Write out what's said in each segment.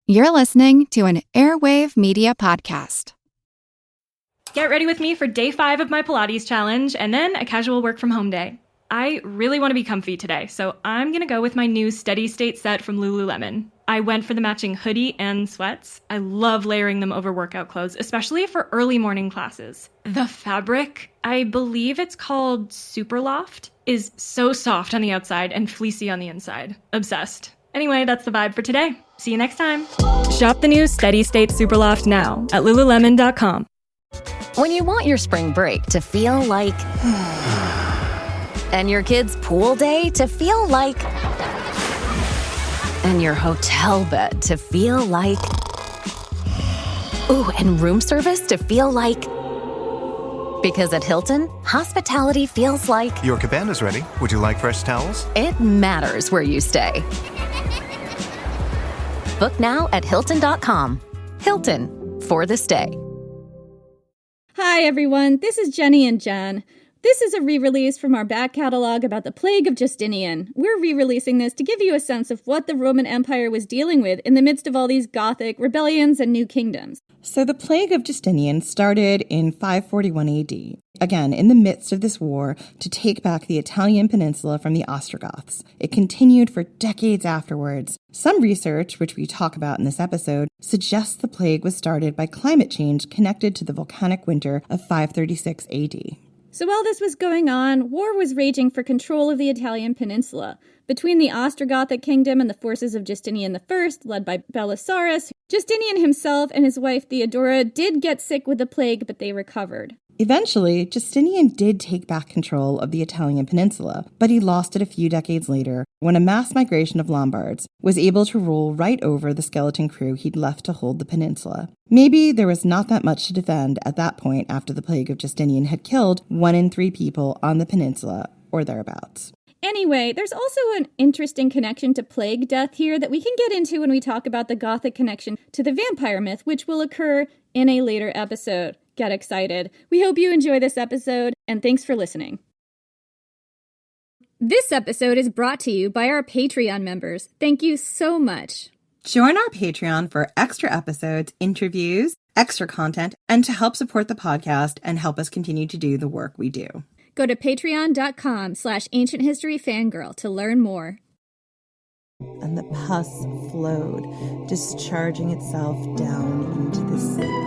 You're listening to an Airwave Media Podcast. Get ready with me for day 5 of my Pilates challenge and then a casual work from home day. I really want to be comfy today, so I'm going to go with my new Steady State set from Lululemon. I went for the matching hoodie and sweats. I love layering them over workout clothes, especially for early morning classes. The fabric, I believe it's called Superloft, is so soft on the outside and fleecy on the inside. Obsessed. Anyway, that's the vibe for today. See you next time. Shop the new Steady State Superloft now at Lululemon.com. When you want your spring break to feel like... and your kids' pool day to feel like... and your hotel bed to feel like... ooh, and room service to feel like... because at Hilton, hospitality feels like... Your cabana's ready. Would you like fresh towels? It matters where you stay. Book now at Hilton.com. Hilton, for the stay. Hi everyone, this is Jenny and Jen. This is a re-release from our back catalog about the Plague of Justinian. We're re-releasing this to give you a sense of what the Roman Empire was dealing with in the midst of all these Gothic rebellions and new kingdoms. So the Plague of Justinian started in 541 AD, again in the midst of this war to take back the Italian peninsula from the Ostrogoths. It continued for decades afterwards. Some research, which we talk about in this episode, suggests the plague was started by climate change connected to the volcanic winter of 536 AD. So while this was going on, war was raging for control of the Italian peninsula. Between the Ostrogothic kingdom and the forces of Justinian I, led by Belisarius, Justinian himself and his wife Theodora did get sick with the plague, but they recovered. Eventually, Justinian did take back control of the Italian peninsula, but he lost it a few decades later when a mass migration of Lombards was able to roll right over the skeleton crew he'd left to hold the peninsula. Maybe there was not that much to defend at that point after the Plague of Justinian had killed 1 in 3 people on the peninsula, or thereabouts. Anyway, there's also an interesting connection to plague death here that we can get into when we talk about the Gothic connection to the vampire myth, which will occur in a later episode. Get excited. We hope you enjoy this episode, and thanks for listening. This episode is brought to you by our Patreon members. Thank you so much. Join our Patreon for extra episodes, interviews, extra content, and to help support the podcast and help us continue to do the work we do. Go to patreon.com/ancienthistoryfangirl to learn more. And the pus flowed, discharging itself down into the sea.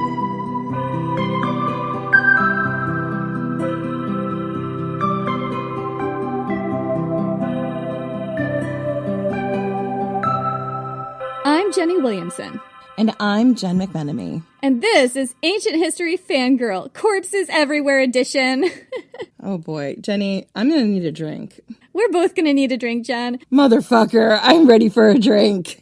I'm Jenny Williamson. And I'm Jen McMenemy. And this is Ancient History Fangirl, Corpses Everywhere edition. Oh boy, Jenny, I'm gonna need a drink. We're both gonna need a drink, Jen. Motherfucker, I'm ready for a drink.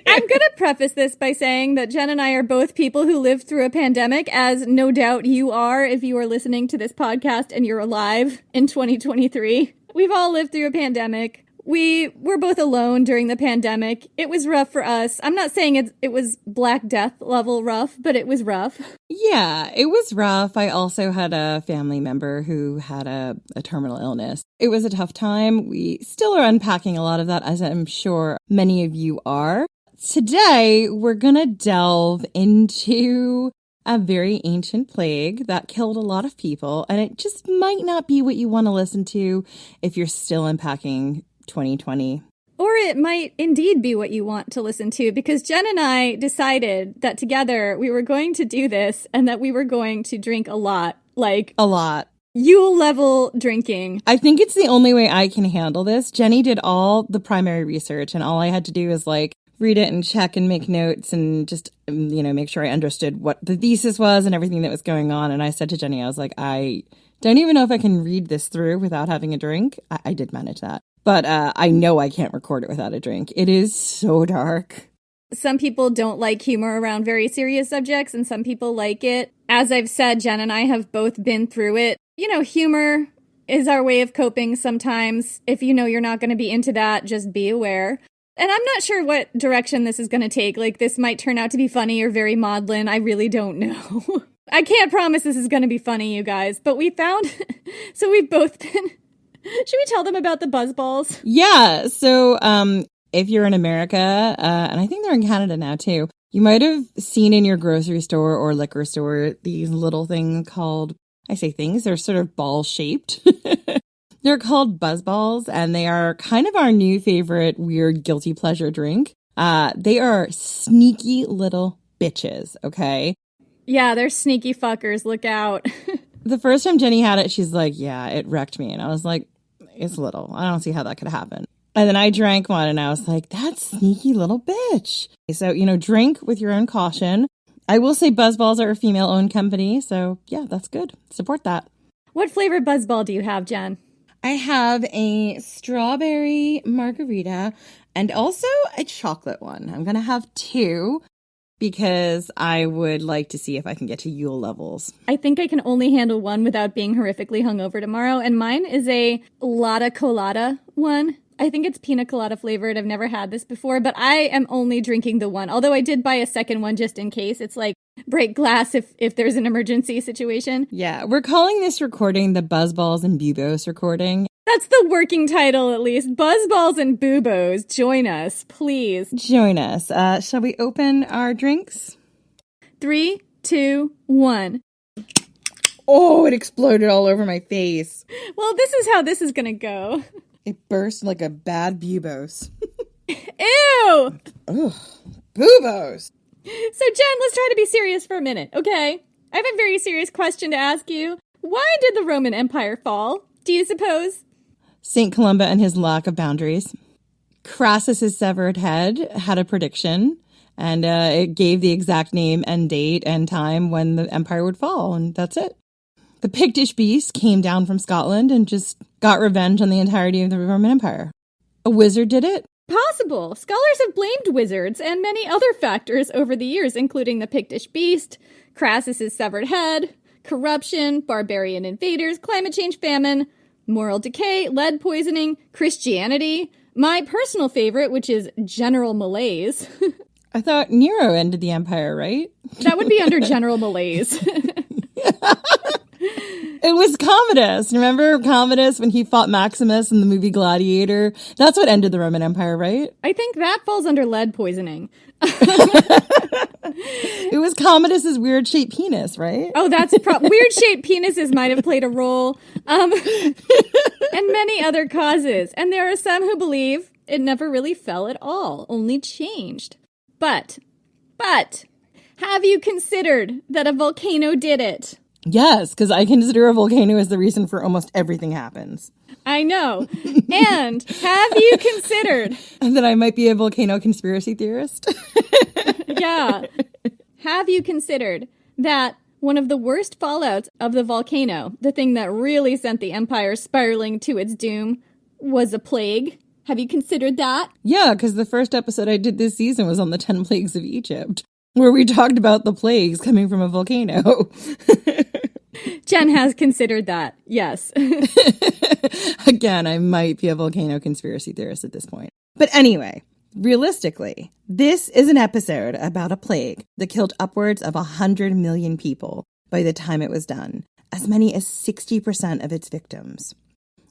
I'm gonna preface this by saying that Jen and I are both people who lived through a pandemic, as no doubt you are if you are listening to this podcast and you're alive in 2023. We've all lived through a pandemic. We were both alone during the pandemic. It was rough for us. I'm not saying it was Black Death level rough, but it was rough. Yeah, it was rough. I also had a family member who had a terminal illness. It was a tough time. We still are unpacking a lot of that, as I'm sure many of you are. Today, we're going to delve into a very ancient plague that killed a lot of people, and it just might not be what you want to listen to if you're still unpacking 2020. Or it might indeed be what you want to listen to, because Jen and I decided that together we were going to do this and that we were going to drink a lot. Like, a lot. Yule-level drinking. I think it's the only way I can handle this. Jenny did all the primary research, and all I had to do is read it and check and make notes and just, make sure I understood what the thesis was and everything that was going on. And I said to Jenny, I was like, I don't even know if I can read this through without having a drink. I did manage that. But I know I can't record it without a drink. It is so dark. Some people don't like humor around very serious subjects, and some people like it. As I've said, Jen and I have both been through it. Humor is our way of coping sometimes. If you know you're not going to be into that, just be aware. And I'm not sure what direction this is going to take. This might turn out to be funny or very maudlin. I really don't know. I can't promise this is going to be funny, you guys. But we found... so we've both been... Should we tell them about the Buzzballs? Yeah, so if you're in America, and I think they're in Canada now too, you might have seen in your grocery store or liquor store these little things called, I say things, they're sort of ball shaped. They're called Buzzballs, and they are kind of our new favorite weird guilty pleasure drink. They are sneaky little bitches, okay? Yeah, they're sneaky fuckers. Look out. The first time Jenny had it, she's like, yeah, it wrecked me. And I was like, it's little. I don't see how that could happen. And then I drank one and I was like, that sneaky little bitch. So, drink with your own caution. I will say Buzzballs are a female-owned company. So, yeah, that's good. Support that. What flavor Buzzball do you have, Jen? I have a strawberry margarita and also a chocolate one. I'm going to have two because I would like to see if I can get to Yule levels. I think I can only handle one without being horrifically hungover tomorrow, and mine is a Lotta Colada one. I think it's pina colada flavored. I've never had this before, but I am only drinking the one. Although I did buy a second one just in case. It's like break glass if there's an emergency situation. Yeah, we're calling this recording the Buzzballs and Buboes recording. That's the working title, at least. Buzzballs and Buboes. Join us, please. Join us. Shall we open our drinks? 3, 2, 1. Oh, it exploded all over my face. Well, this is how this is going to go. It burst like a bad Buboes. Ew! Ugh, Buboes! So, Jen, let's try to be serious for a minute, okay? I have a very serious question to ask you. Why did the Roman Empire fall, do you suppose? St. Columba and his lack of boundaries. Crassus's severed head had a prediction, and it gave the exact name and date and time when the empire would fall, and that's it. The Pictish beast came down from Scotland and just got revenge on the entirety of the Roman Empire. A wizard did it? Possible. Scholars have blamed wizards and many other factors over the years, including the Pictish beast, Crassus's severed head, corruption, barbarian invaders, climate change, famine, moral decay, lead poisoning, Christianity, my personal favorite, which is general malaise. I thought Nero ended the empire, right? That would be under general malaise. It was Commodus. Remember Commodus when he fought Maximus in the movie Gladiator? That's what ended the Roman Empire, right? I think that falls under lead poisoning. It was Commodus's weird-shaped penis, right? Oh, that's weird-shaped penises might have played a role. And many other causes. And there are some who believe it never really fell at all, only changed. But, have you considered that a volcano did it? Yes, because I consider a volcano as the reason for almost everything happens. I know. And have you considered... that I might be a volcano conspiracy theorist? Yeah. Have you considered that one of the worst fallouts of the volcano, the thing that really sent the empire spiraling to its doom, was a plague? Have you considered that? Yeah, because the first episode I did this season was on the 10 plagues of Egypt, where we talked about the plagues coming from a volcano. Jen has considered that, yes. Again, I might be a volcano conspiracy theorist at this point. But anyway, realistically, this is an episode about a plague that killed upwards of 100 million people by the time it was done, as many as 60% of its victims.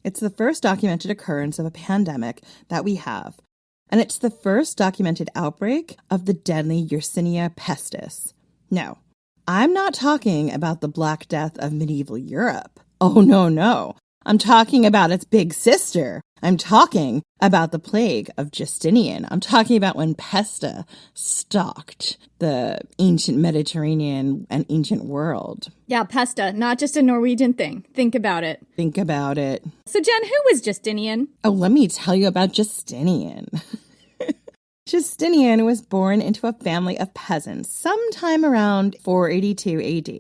It's the first documented occurrence of a pandemic that we have, and it's the first documented outbreak of the deadly Yersinia pestis. No, I'm not talking about the Black Death of medieval Europe. Oh, no. I'm talking about its big sister. I'm talking about the Plague of Justinian. I'm talking about when pesta stalked the ancient Mediterranean and ancient world. Yeah, pesta, not just a Norwegian thing. Think about it. Think about it. So, Jen, who was Justinian? Oh, let me tell you about Justinian. Justinian was born into a family of peasants sometime around 482 AD.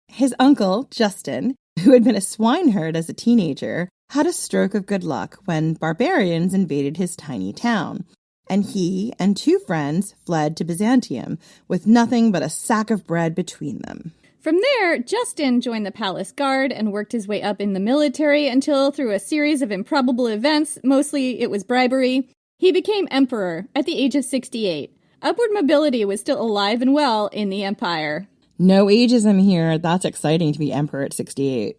His uncle, Justin, who had been a swineherd as a teenager, had a stroke of good luck when barbarians invaded his tiny town, and he and two friends fled to Byzantium with nothing but a sack of bread between them. From there, Justin joined the palace guard and worked his way up in the military until, through a series of improbable events, mostly it was bribery, he became emperor at the age of 68. Upward mobility was still alive and well in the empire. No ageism here. That's exciting to be emperor at 68.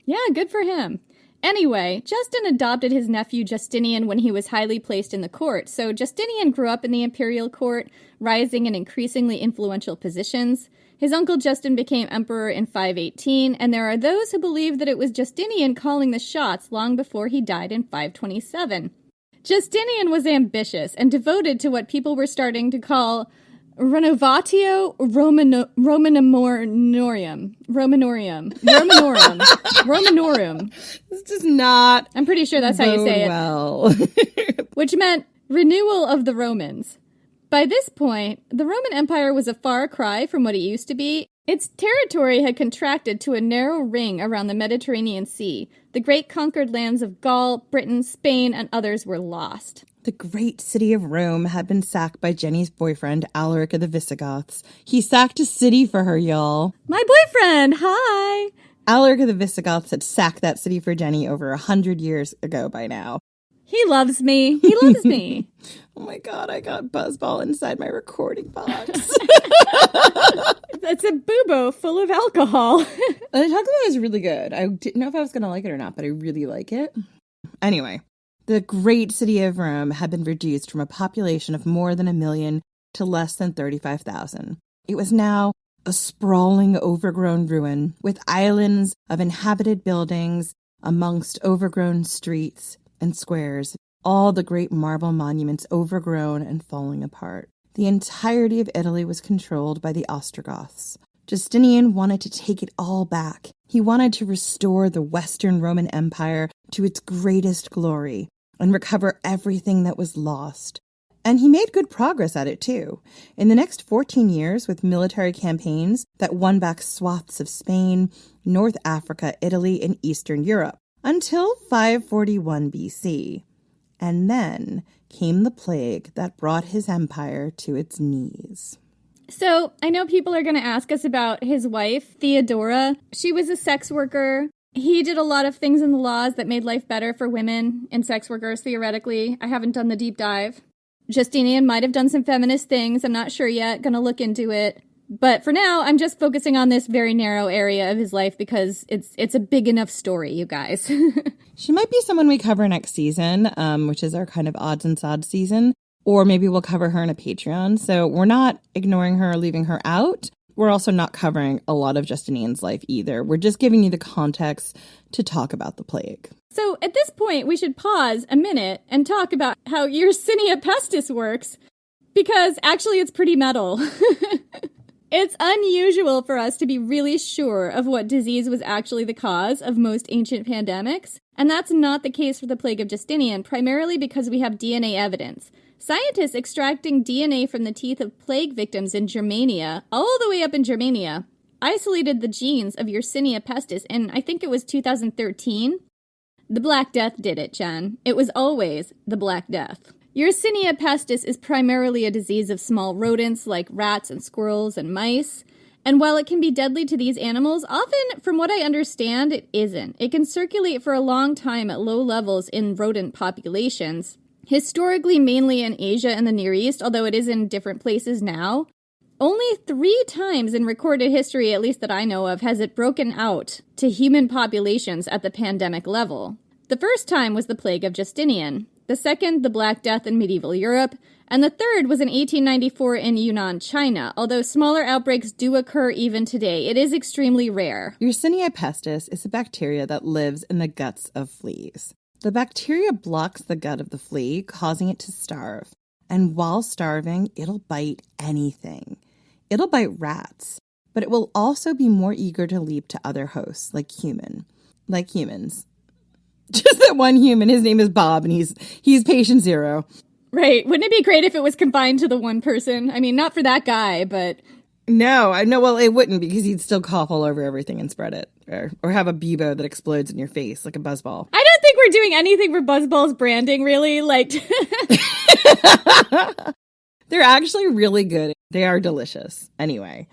Yeah, good for him. Anyway, Justin adopted his nephew Justinian when he was highly placed in the court, so Justinian grew up in the imperial court, rising in increasingly influential positions. His uncle Justin became emperor in 518, and there are those who believe that it was Justinian calling the shots long before he died in 527. Justinian was ambitious and devoted to what people were starting to call Renovatio Romanorum. This does not. I'm pretty sure that's how you say it. Well, Which meant renewal of the Romans. By this point, the Roman Empire was a far cry from what it used to be. Its territory had contracted to a narrow ring around the Mediterranean Sea. The great conquered lands of Gaul, Britain, Spain, and others were lost. the great city of Rome had been sacked by Jenny's boyfriend, Alaric of the Visigoths. He sacked a city for her, y'all. My boyfriend! Hi! Alaric of the Visigoths had sacked that city for Jenny over 100 years ago by now. He loves me. He loves me. Oh my god, I got Buzzball inside my recording box. That's a Bubo full of alcohol. The chocolate is really good. I didn't know if I was going to like it or not, but I really like it. Anyway, the great city of Rome had been reduced from a population of more than 1 million to less than 35,000. It was now a sprawling, overgrown ruin with islands of inhabited buildings amongst overgrown streets and squares, all the great marble monuments overgrown and falling apart. The entirety of Italy was controlled by the Ostrogoths. Justinian wanted to take it all back. He wanted to restore the Western Roman Empire to its greatest glory and recover everything that was lost. And he made good progress at it, too. In the next 14 years, with military campaigns that won back swaths of Spain, North Africa, Italy, and Eastern Europe, until 541 BC. And then came the plague that brought his empire to its knees. So, I know people are going to ask us about his wife, Theodora. She was a sex worker. He did a lot of things in the laws that made life better for women and sex workers, theoretically. I haven't done the deep dive. Justinian might have done some feminist things. I'm not sure yet. Gonna look into it. But for now, I'm just focusing on this very narrow area of his life because it's a big enough story, you guys. She might be someone we cover next season, which is our kind of odds and sods season. Or maybe we'll cover her in a Patreon. So we're not ignoring her or leaving her out. We're also not covering a lot of Justinian's life either. We're just giving you the context to talk about the plague. So at this point, we should pause a minute and talk about how Yersinia pestis works, because actually it's pretty metal. It's unusual for us to be really sure of what disease was actually the cause of most ancient pandemics, and that's not the case for the Plague of Justinian, primarily because we have DNA evidence. Scientists extracting DNA from the teeth of plague victims in Germania, all the way up in Germania, isolated the genes of Yersinia pestis in, I think it was 2013. The Black Death did it, Jen. It was always the Black Death. Yersinia pestis is primarily a disease of small rodents like rats and squirrels and mice. And while it can be deadly to these animals, often, from what I understand, it isn't. It can circulate for a long time at low levels in rodent populations. Historically, mainly in Asia and the Near East, although it is in different places now. Only 3 times in recorded history, at least that I know of, has it broken out to human populations at the pandemic level. The first time was the Plague of Justinian. The second, the Black Death in medieval Europe, and the third was in 1894 in Yunnan, China. Although smaller outbreaks do occur even today, it is extremely rare. Yersinia pestis is a bacteria that lives in the guts of fleas. The bacteria blocks the gut of the flea, causing it to starve. And while starving, it'll bite anything. It'll bite rats, but it will also be more eager to leap to other hosts, like humans. Just that one human, his name is Bob, and he's patient 0. Right. Wouldn't it be great if it was confined to the one person? I mean, not for that guy, but... No, well, it wouldn't, because he'd still cough all over everything and spread it. Or have a Bubo that explodes in your face like a buzzball. I don't think we're doing anything for Buzzballs branding, really. Like... They're actually really good. They are delicious. Anyway.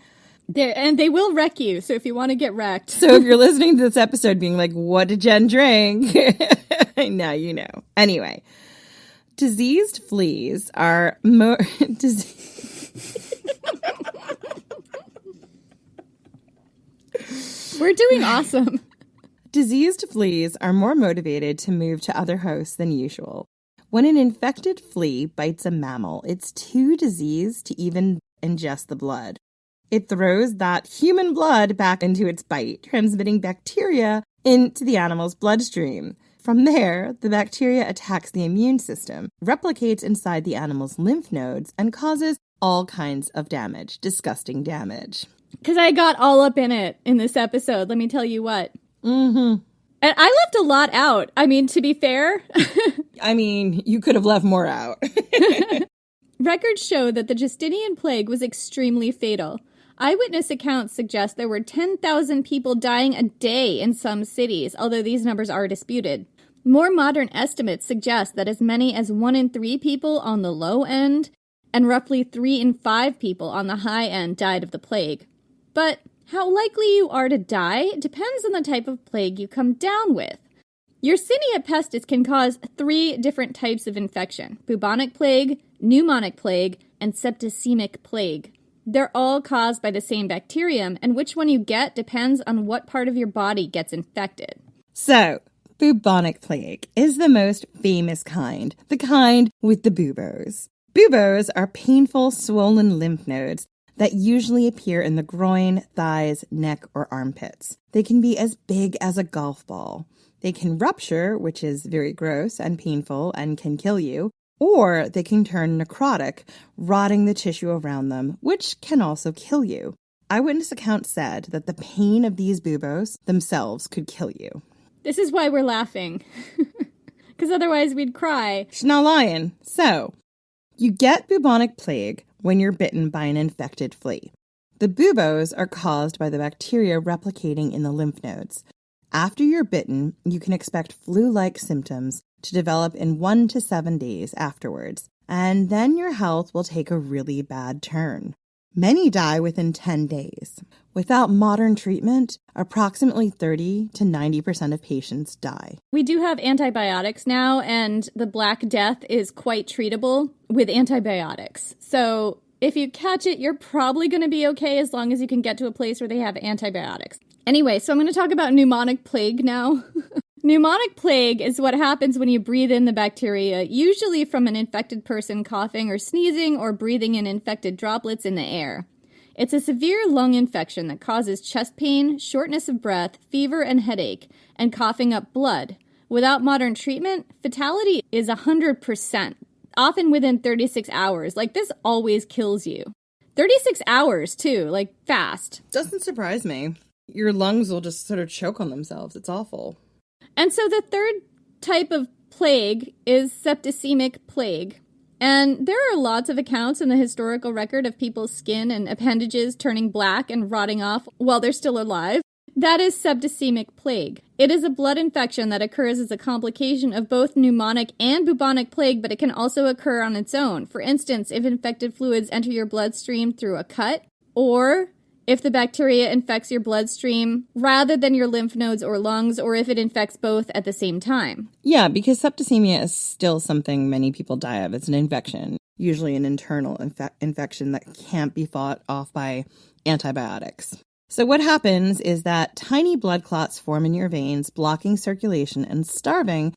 And they will wreck you, so if you want to get wrecked. So if you're listening to this episode being like, what did Jen drink? Now you know. Anyway. Diseased fleas are more... We're doing awesome. Diseased fleas are more motivated to move to other hosts than usual. When an infected flea bites a mammal, it's too diseased to even ingest the blood. It throws that human blood back into its bite, transmitting bacteria into the animal's bloodstream. From there, the bacteria attacks the immune system, replicates inside the animal's lymph nodes, and causes all kinds of damage. Disgusting damage. Because I got all up in it in this episode, let me tell you what. Mm-hmm. And I left a lot out. I mean, to be fair. You could have left more out. Records show that the Justinian plague was extremely fatal. Eyewitness accounts suggest there were 10,000 people dying a day in some cities, although these numbers are disputed. More modern estimates suggest that as many as 1 in 3 people on the low end and roughly 3 in 5 people on the high end died of the plague. But how likely you are to die depends on the type of plague you come down with. Yersinia pestis can cause 3 different types of infection: bubonic plague, pneumonic plague, and septicemic plague. They're all caused by the same bacterium, and which one you get depends on what part of your body gets infected. So, bubonic plague is the most famous kind, the kind with the buboes. Buboes are painful, swollen lymph nodes that usually appear in the groin, thighs, neck, or armpits. They can be as big as a golf ball. They can rupture, which is very gross and painful and can kill you, or they can turn necrotic, rotting the tissue around them, which can also kill you. Eyewitness accounts said that the pain of these buboes themselves could kill you. This is why we're laughing. Because otherwise we'd cry. She's not lying. So, you get bubonic plague when you're bitten by an infected flea. The buboes are caused by the bacteria replicating in the lymph nodes. After you're bitten, you can expect flu-like symptoms to develop in 1 to 7 days afterwards, and then your health will take a really bad turn. Many die within 10 days. Without modern treatment, approximately 30 to 90% of patients die. We do have antibiotics now, and the Black Death is quite treatable with antibiotics. So if you catch it, you're probably going to be okay as long as you can get to a place where they have antibiotics. Anyway, so I'm going to talk about pneumonic plague now. Pneumonic plague is what happens when you breathe in the bacteria, usually from an infected person coughing or sneezing or breathing in infected droplets in the air. It's a severe lung infection that causes chest pain, shortness of breath, fever and headache, and coughing up blood. Without modern treatment, fatality is 100%, often within 36 hours. Like, this always kills you. 36 hours, too, like, fast. Doesn't surprise me. Your lungs will just sort of choke on themselves. It's awful. And so the third type of plague is septicemic plague. And there are lots of accounts in the historical record of people's skin and appendages turning black and rotting off while they're still alive. That is septicemic plague. It is a blood infection that occurs as a complication of both pneumonic and bubonic plague, but it can also occur on its own. For instance, if infected fluids enter your bloodstream through a cut, or if the bacteria infects your bloodstream rather than your lymph nodes or lungs, or if it infects both at the same time. Yeah, because septicemia is still something many people die of. It's an infection, usually an internal infection that can't be fought off by antibiotics. So what happens is that tiny blood clots form in your veins, blocking circulation and starving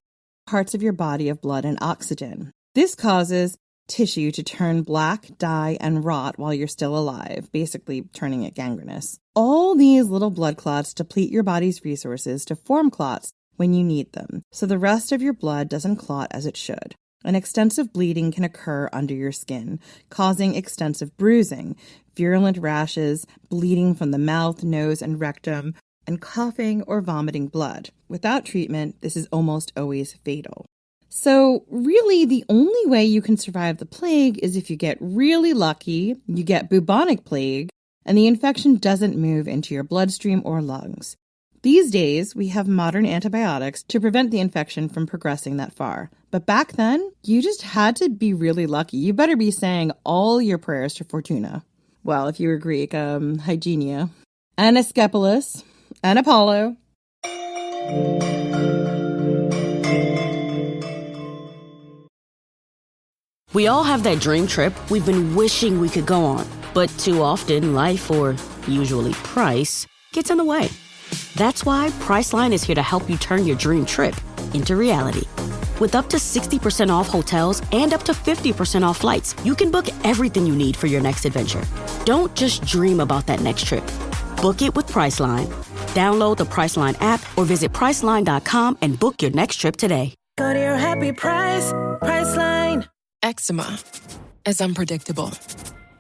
parts of your body of blood and oxygen. This causes tissue to turn black, die, and rot while you're still alive, basically turning it gangrenous. All these little blood clots deplete your body's resources to form clots when you need them, so the rest of your blood doesn't clot as it should. And extensive bleeding can occur under your skin, causing extensive bruising, virulent rashes, bleeding from the mouth, nose, and rectum, and coughing or vomiting blood. Without treatment, this is almost always fatal. So really, the only way you can survive the plague is if you get really lucky, you get bubonic plague, and the infection doesn't move into your bloodstream or lungs. These days, we have modern antibiotics to prevent the infection from progressing that far. But back then, you just had to be really lucky. You better be saying all your prayers to Fortuna. Well, if you were Greek, Hygienia, and Asclepius, and Apollo. We all have that dream trip we've been wishing we could go on, but too often life, or usually price, gets in the way. That's why Priceline is here to help you turn your dream trip into reality. With up to 60% off hotels and up to 50% off flights, you can book everything you need for your next adventure. Don't just dream about that next trip. Book it with Priceline. Download the Priceline app or visit Priceline.com and book your next trip today. Go to your happy price, Priceline. Eczema is unpredictable,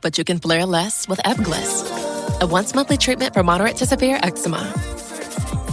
but you can flare less with Ebglyss, a once-monthly treatment for moderate to severe eczema.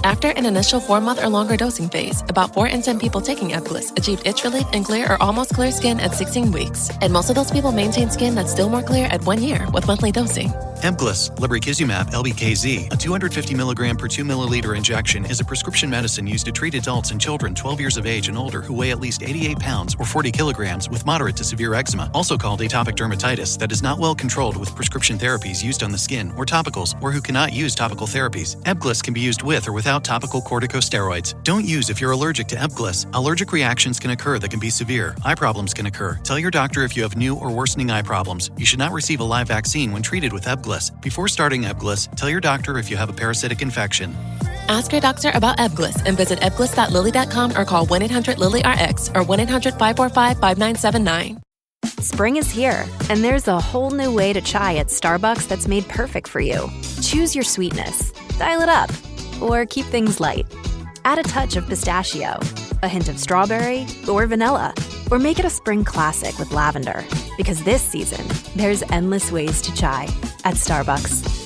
After an initial 4-month or longer dosing phase, about 4 in 10 people taking Ebglyss achieved itch relief and clear or almost clear skin at 16 weeks. And most of those people maintain skin that's still more clear at 1 year with monthly dosing. Ebglyss, lebrikizumab LBKZ, a 250 milligram per 2 milliliter injection, is a prescription medicine used to treat adults and children 12 years of age and older who weigh at least 88 pounds or 40 kilograms with moderate to severe eczema, also called atopic dermatitis, that is not well controlled with prescription therapies used on the skin or topicals, or who cannot use topical therapies. Ebglyss can be used with or without topical corticosteroids. Don't use if you're allergic to Ebglyss. Allergic reactions can occur that can be severe. Eye problems can occur. Tell your doctor if you have new or worsening eye problems. You should not receive a live vaccine when treated with Ebglyss. Before starting Ebglyss, tell your doctor if you have a parasitic infection. Ask your doctor about Ebglyss and visit ebglyss.lilly.com or call 1-800-LILY-RX or 1-800-545-5979. Spring is here, and there's a whole new way to chai at Starbucks that's made perfect for you. Choose your sweetness, dial it up, or keep things light. Add a touch of pistachio, a hint of strawberry, or vanilla, or make it a spring classic with lavender. Because this season, there's endless ways to chai at Starbucks.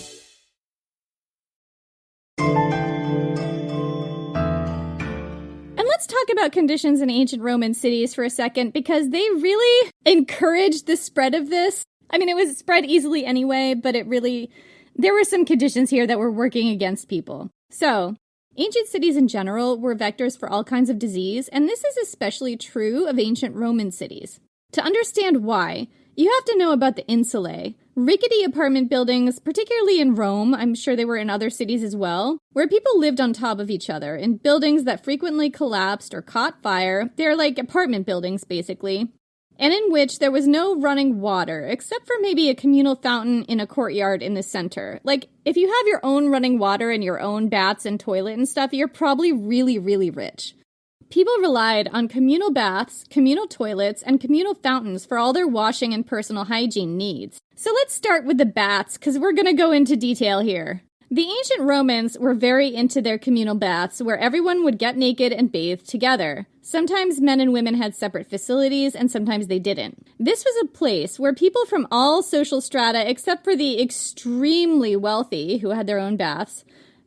And let's talk about conditions in ancient Roman cities for a second, because they really encouraged the spread of this. I mean, it was spread easily anyway, but there were some conditions here that were working against people. So, ancient cities in general were vectors for all kinds of disease, and this is especially true of ancient Roman cities. To understand why, you have to know about the insulae, rickety apartment buildings, particularly in Rome, I'm sure they were in other cities as well, where people lived on top of each other in buildings that frequently collapsed or caught fire. They're like apartment buildings, basically, and in which there was no running water, except for maybe a communal fountain in a courtyard in the center. Like, if you have your own running water and your own baths and toilet and stuff, you're probably really, really rich. People relied on communal baths, communal toilets, and communal fountains for all their washing and personal hygiene needs. So let's start with the baths, because we're going to go into detail here. The ancient Romans were very into their communal baths, where everyone would get naked and bathe together. Sometimes men and women had separate facilities, and sometimes they didn't. This was a place where people from all social strata, except for the extremely wealthy, who had their own baths,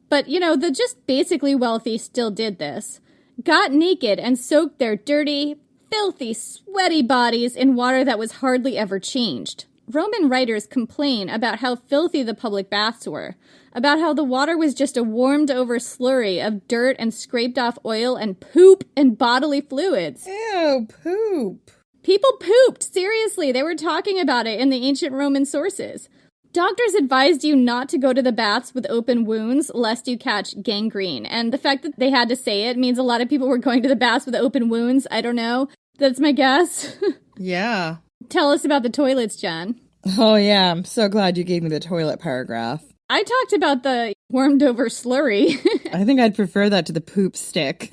but, the just basically wealthy still did this, got naked and soaked their dirty, filthy, sweaty bodies in water that was hardly ever changed. Roman writers complain about how filthy the public baths were, about how the water was just a warmed-over slurry of dirt and scraped-off oil and poop and bodily fluids. Ew, poop. People pooped, seriously. They were talking about it in the ancient Roman sources. Doctors advised you not to go to the baths with open wounds lest you catch gangrene. And the fact that they had to say it means a lot of people were going to the baths with open wounds. I don't know. That's my guess. Yeah. Tell us about the toilets, Jen. Oh, yeah. I'm so glad you gave me the toilet paragraph. I talked about the warmed-over slurry. I think I'd prefer that to the poop stick.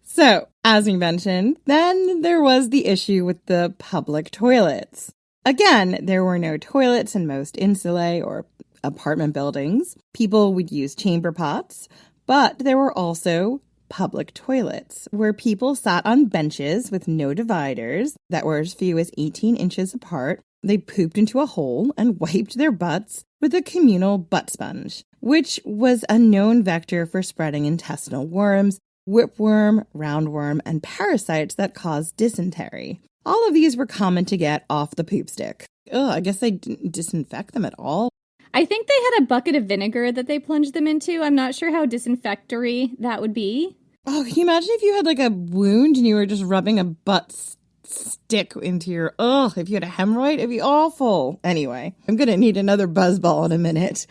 So, as we mentioned, then there was the issue with the public toilets. Again, there were no toilets in most insulae or apartment buildings. People would use chamber pots, but there were also public toilets where people sat on benches with no dividers that were as few as 18 inches apart. They pooped into a hole and wiped their butts with a communal butt sponge, which was a known vector for spreading intestinal worms, whipworm, roundworm, and parasites that caused dysentery. All of these were common to get off the poop stick. Ugh, I guess they didn't disinfect them at all. I think they had a bucket of vinegar that they plunged them into. I'm not sure how disinfectory that would be. Oh, can you imagine if you had like a wound and you were just rubbing a butt stick into your... Ugh, if you had a hemorrhoid, it'd be awful. Anyway, I'm going to need another buzzball in a minute.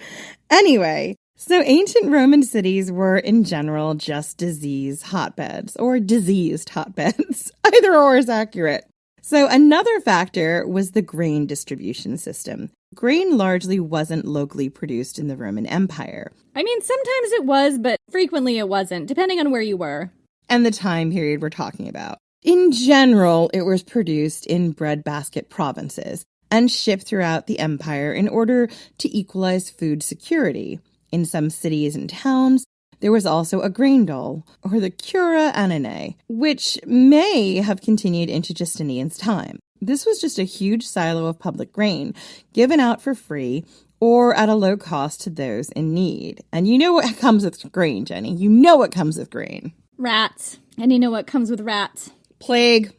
Anyway, so ancient Roman cities were in general just disease hotbeds or diseased hotbeds. Either or is accurate. So another factor was the grain distribution system. Grain largely wasn't locally produced in the Roman Empire. I mean, sometimes it was, but frequently it wasn't, depending on where you were. And the time period we're talking about. In general, it was produced in breadbasket provinces and shipped throughout the empire in order to equalize food security. In some cities and towns, there was also a grain dole, or the cura anninae, which may have continued into Justinian's time. This was just a huge silo of public grain, given out for free or at a low cost to those in need. And you know what comes with grain, Jenny. You know what comes with grain. Rats. And you know what comes with rats? Plague.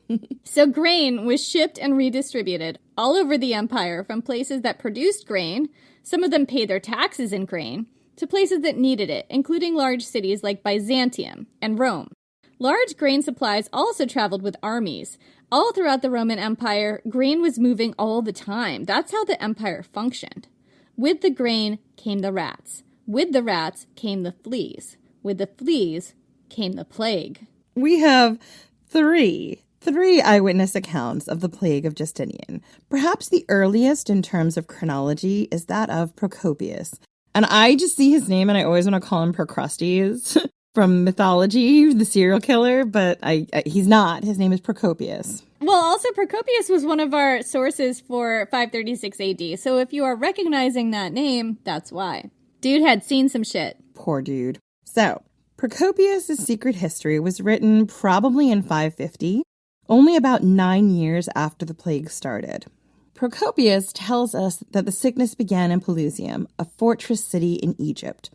So grain was shipped and redistributed all over the empire from places that produced grain, some of them paid their taxes in grain, to places that needed it, including large cities like Byzantium and Rome. Large grain supplies also traveled with armies. All throughout the Roman Empire, grain was moving all the time. That's how the empire functioned. With the grain came the rats. With the rats came the fleas. With the fleas came the plague. We have three eyewitness accounts of the Plague of Justinian. Perhaps the earliest in terms of chronology is that of Procopius. And I just see his name and I always want to call him Procrustes from mythology, the serial killer, but he's not. His name is Procopius. Well, also Procopius was one of our sources for 536 AD, so if you are recognizing that name, that's why. Dude had seen some shit. Poor dude. So, Procopius' secret history was written probably in 550, only about 9 years after the plague started. Procopius tells us that the sickness began in Pelusium, a fortress city in Egypt,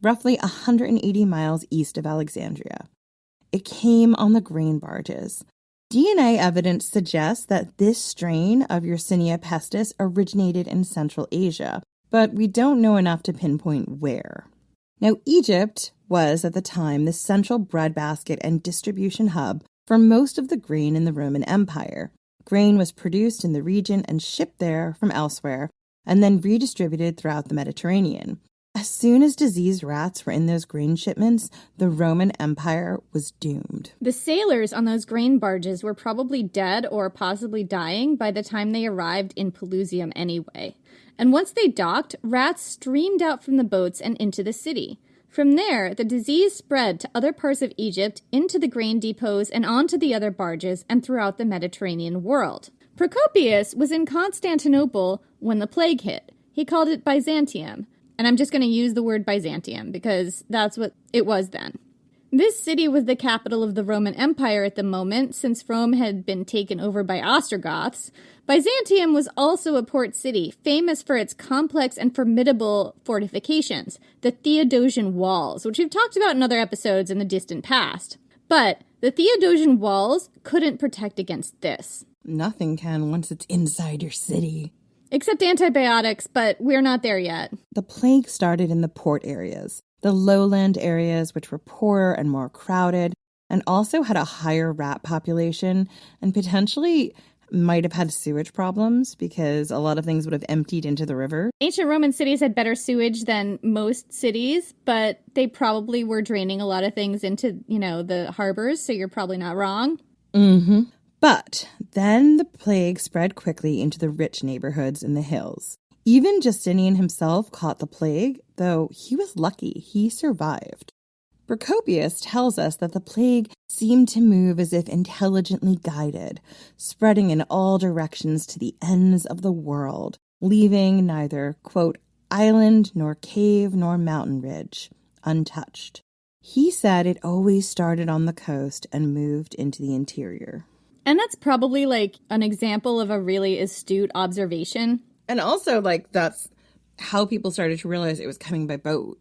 roughly 180 miles east of Alexandria. It came on the grain barges. DNA evidence suggests that this strain of Yersinia pestis originated in Central Asia, but we don't know enough to pinpoint where. Now, Egypt was, at the time, the central breadbasket and distribution hub for most of the grain in the Roman Empire. Grain was produced in the region and shipped there from elsewhere, and then redistributed throughout the Mediterranean. As soon as diseased rats were in those grain shipments, the Roman Empire was doomed. The sailors on those grain barges were probably dead or possibly dying by the time they arrived in Pelusium anyway. And once they docked, rats streamed out from the boats and into the city. From there, the disease spread to other parts of Egypt, into the grain depots, and onto the other barges, and throughout the Mediterranean world. Procopius was in Constantinople when the plague hit. He called it Byzantium. And I'm just going to use the word Byzantium because that's what it was then. This city was the capital of the Roman Empire at the moment, since Rome had been taken over by Ostrogoths. Byzantium was also a port city, famous for its complex and formidable fortifications, the Theodosian walls, which we've talked about in other episodes in the distant past. But the Theodosian walls couldn't protect against this. Nothing can once it's inside your city. Except antibiotics, but we're not there yet. The plague started in the port areas, the lowland areas which were poorer and more crowded, and also had a higher rat population, and potentially might have had sewage problems because a lot of things would have emptied into the river. Ancient Roman cities had better sewage than most cities, but they probably were draining a lot of things into, the harbors, so you're probably not wrong. Mm-hmm. But then the plague spread quickly into the rich neighborhoods in the hills. Even Justinian himself caught the plague, though he was lucky he survived. Procopius tells us that the plague seemed to move as if intelligently guided, spreading in all directions to the ends of the world, leaving neither, quote, island nor cave nor mountain ridge untouched. He said it always started on the coast and moved into the interior. And that's probably, an example of a really astute observation. And also, that's how people started to realize it was coming by boat,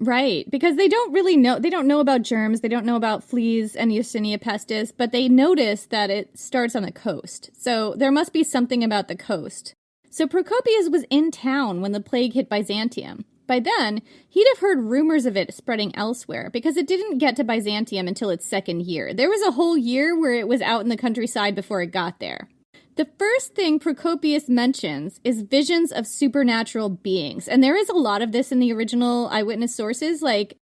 Right, because they don't really know. They don't know about germs. They don't know about fleas and Yersinia pestis, but they notice that it starts on the coast. So there must be something about the coast. So Procopius was in town when the plague hit Byzantium. By then, he'd have heard rumors of it spreading elsewhere because it didn't get to Byzantium until its second year. There was a whole year where it was out in the countryside before it got there. The first thing Procopius mentions is visions of supernatural beings. And there is a lot of this in the original eyewitness sources,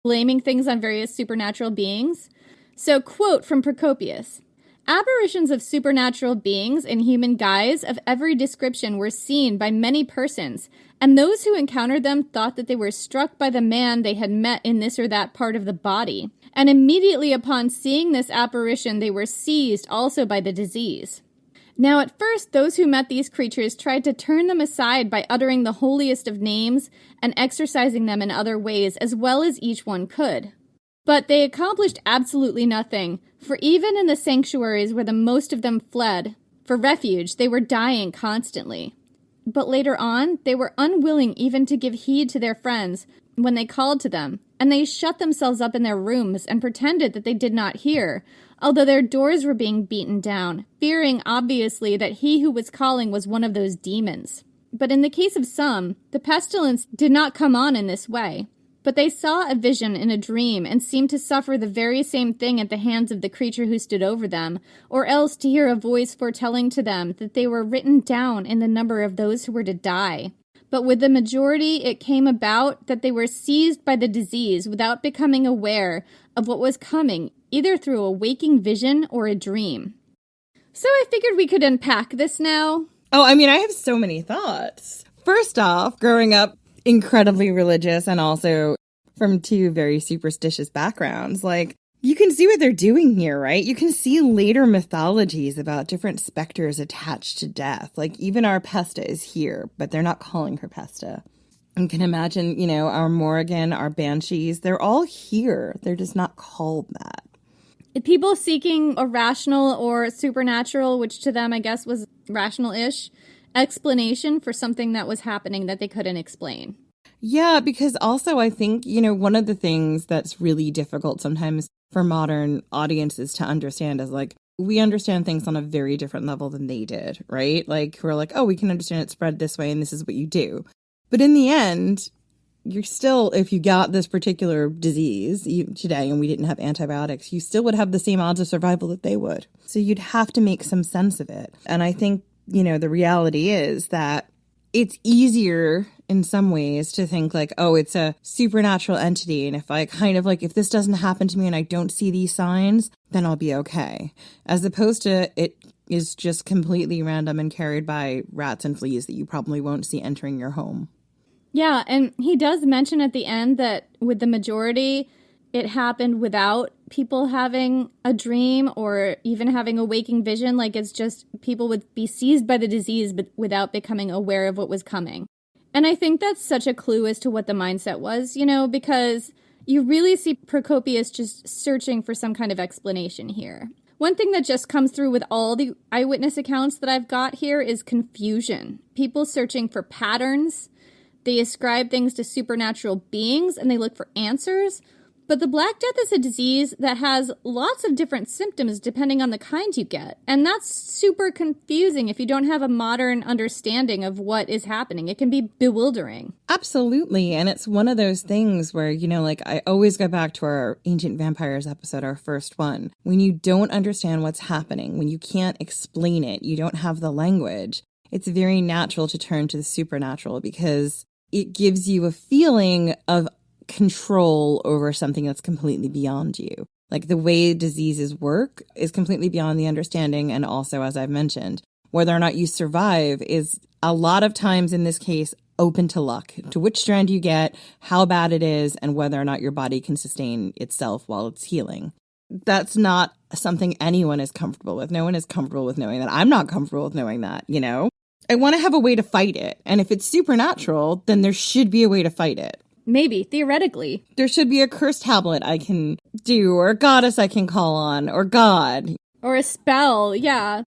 blaming things on various supernatural beings. So, quote from Procopius, Apparitions of supernatural beings in human guise of every description were seen by many persons, and those who encountered them thought that they were struck by the man they had met in this or that part of the body. And immediately upon seeing this apparition, they were seized also by the disease. Now at first, those who met these creatures tried to turn them aside by uttering the holiest of names and exorcising them in other ways as well as each one could. But they accomplished absolutely nothing, for even in the sanctuaries where the most of them fled for refuge, they were dying constantly. But later on, they were unwilling even to give heed to their friends when they called to them, and they shut themselves up in their rooms and pretended that they did not hear, although their doors were being beaten down, fearing obviously that he who was calling was one of those demons. But in the case of some, the pestilence did not come on in this way. But they saw a vision in a dream and seemed to suffer the very same thing at the hands of the creature who stood over them, or else to hear a voice foretelling to them that they were written down in the number of those who were to die. But with the majority, it came about that they were seized by the disease without becoming aware of what was coming, either through a waking vision or a dream. So I figured we could unpack this now. Oh, I mean, I have so many thoughts. First off, growing up incredibly religious and also from two very superstitious backgrounds, like, you can see what they're doing here, right? You can see later mythologies about different specters attached to death. Like, even our Pesta is here, but they're not calling her Pesta. You can imagine, you know, our Morrigan, our Banshees, they're all here. They're just not called that. People seeking a rational or supernatural, which to them I guess was rational-ish, explanation for something that was happening that they couldn't explain. Yeah, because also I think, you know, one of the things that's really difficult sometimes for modern audiences to understand is, like, we understand things on a very different level than they did, right? Like, we're like, oh, we can understand it spread this way and this is what you do. But in the end, you're still, if you got this particular disease today and we didn't have antibiotics, you still would have the same odds of survival that they would. So you'd have to make some sense of it. And I think, you know, the reality is that it's easier in some ways to think like, oh, it's a supernatural entity. And if I kind of like, if this doesn't happen to me and I don't see these signs, then I'll be okay. As opposed to it is just completely random and carried by rats and fleas that you probably won't see entering your home. Yeah, and he does mention at the end that with the majority, it happened without people having a dream or even having a waking vision. Like, it's just people would be seized by the disease but without becoming aware of what was coming. And I think that's such a clue as to what the mindset was, you know, because you really see Procopius just searching for some kind of explanation here. One thing that just comes through with all the eyewitness accounts that I've got here is confusion. People searching for patterns. They ascribe things to supernatural beings and they look for answers. But the Black Death is a disease that has lots of different symptoms depending on the kind you get. And that's super confusing if you don't have a modern understanding of what is happening. It can be bewildering. Absolutely. And it's one of those things where, you know, like I always go back to our Ancient Vampires episode, our first one. When you don't understand what's happening, when you can't explain it, you don't have the language, it's very natural to turn to the supernatural because it gives you a feeling of control over something that's completely beyond you. Like, the way diseases work is completely beyond the understanding. And also, as I've mentioned, whether or not you survive is a lot of times in this case open to luck, to which strand you get, how bad it is, and whether or not your body can sustain itself while it's healing. That's not something anyone is comfortable with. No one is comfortable with knowing that. I'm not comfortable with knowing that, you know? I want to have a way to fight it. And if it's supernatural, then there should be a way to fight it. Maybe, theoretically. There should be a curse tablet I can do, or a goddess I can call on, or God. Or a spell, yeah.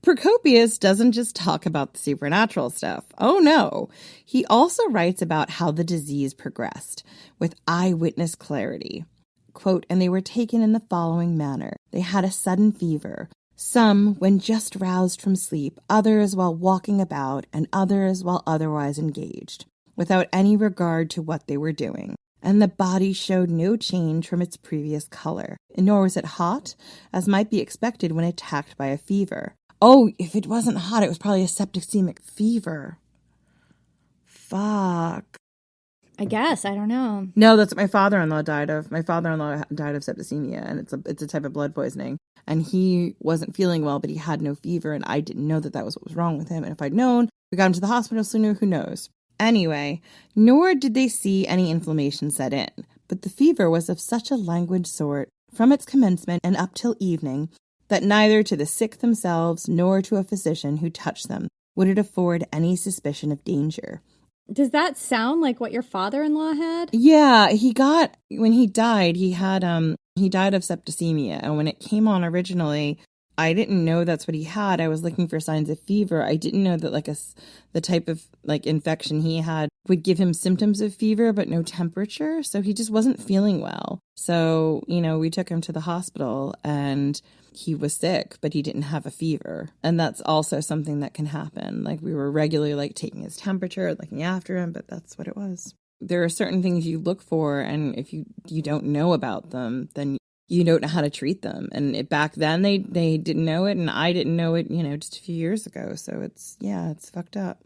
Procopius doesn't just talk about the supernatural stuff. Oh no. He also writes about how the disease progressed, with eyewitness clarity. Quote, and they were taken in the following manner. They had a sudden fever. Some when just roused from sleep, others while walking about, and others while otherwise engaged, without any regard to what they were doing. And the body showed no change from its previous color, nor was it hot, as might be expected when attacked by a fever. Oh, if it wasn't hot, it was probably a septicemic fever. Fuck. I guess, I don't know. No, that's what my father-in-law died of. My father-in-law died of septicemia, and it's a type of blood poisoning. and he wasn't feeling well, but he had no fever, and I didn't know that that was what was wrong with him. And if I'd known, we got him to the hospital sooner, who knows? Anyway, nor did they see any inflammation set in, but the fever was of such a languid sort from its commencement and up till evening that neither to the sick themselves nor to a physician who touched them would it afford any suspicion of danger. Does that sound like what your father-in-law had? Yeah, when he died, he died of septicemia, and when it came on originally, I didn't know that's what he had. I was looking for signs of fever. I didn't know that the type of infection he had would give him symptoms of fever but no temperature, so he just wasn't feeling well. So, we took him to the hospital and he was sick, but he didn't have a fever. And that's also something that can happen. We were regularly taking his temperature, looking after him, but that's what it was. There are certain things you look for, and if you don't know about them, then you don't know how to treat them. And back then they didn't know it, and I didn't know it, just a few years ago. So it's fucked up.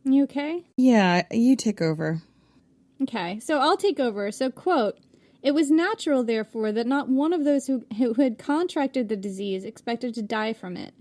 You okay? Yeah, you take over. Okay, so I'll take over. So, quote, "It was natural, therefore, that not one of those who had contracted the disease expected to die from it,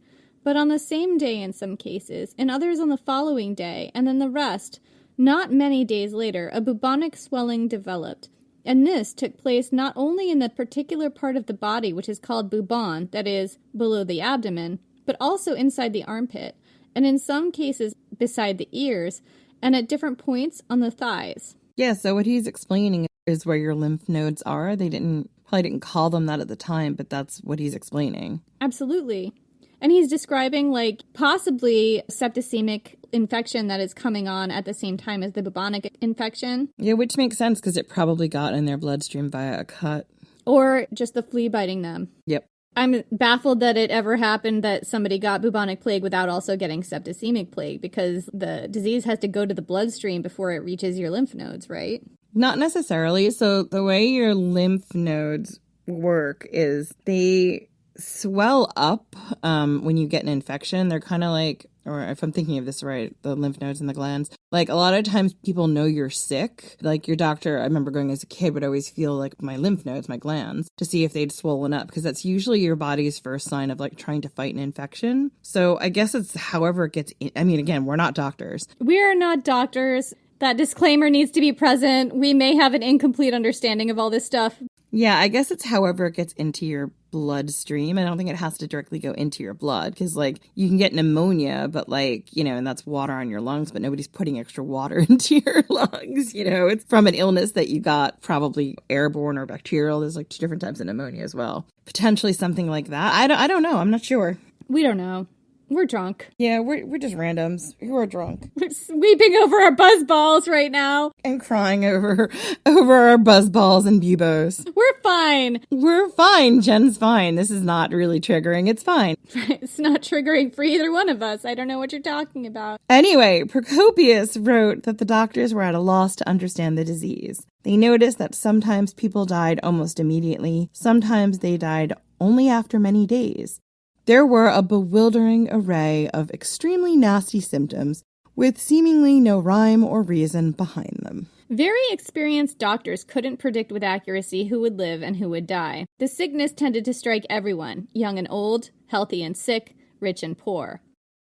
but on the same day in some cases, and others on the following day, and then the rest, not many days later, a bubonic swelling developed. And this took place not only in the particular part of the body which is called bubon, that is, below the abdomen, but also inside the armpit, and in some cases beside the ears, and at different points on the thighs." Yeah, so what he's explaining is where your lymph nodes are. They probably didn't call them that at the time, but that's what he's explaining. Absolutely. And he's describing possibly septicemic infection that is coming on at the same time as the bubonic infection. Yeah, which makes sense because it probably got in their bloodstream via a cut. Or just the flea biting them. Yep. I'm baffled that it ever happened that somebody got bubonic plague without also getting septicemic plague, because the disease has to go to the bloodstream before it reaches your lymph nodes, right? Not necessarily. So the way your lymph nodes work is they swell up when you get an infection. They're kind of or if I'm thinking of this right, the lymph nodes and the glands. A lot of times people know you're sick. Your doctor, I remember going as a kid, would always feel my lymph nodes, my glands, to see if they'd swollen up, because that's usually your body's first sign of trying to fight an infection. So I guess it's however it gets in. I mean, again, we're not doctors. We're not doctors. That disclaimer needs to be present. We may have an incomplete understanding of all this stuff. Yeah, I guess it's however it gets into your bloodstream. I don't think it has to directly go into your blood, because you can get pneumonia, but and that's water on your lungs, but nobody's putting extra water into your lungs. It's from an illness that you got, probably airborne or bacterial. There's 2 different types of pneumonia as well. Potentially something like that. I don't know. I'm not sure. We don't know. We're drunk. Yeah, we're just randoms who are drunk. We're sweeping over our Buzzballs right now. And crying over our Buzzballs and Buboes. We're fine. We're fine. Jen's fine. This is not really triggering. It's fine. It's not triggering for either one of us. I don't know what you're talking about. Anyway, Procopius wrote that the doctors were at a loss to understand the disease. They noticed that sometimes people died almost immediately. Sometimes they died only after many days. There were a bewildering array of extremely nasty symptoms with seemingly no rhyme or reason behind them. Very experienced doctors couldn't predict with accuracy who would live and who would die. The sickness tended to strike everyone, young and old, healthy and sick, rich and poor.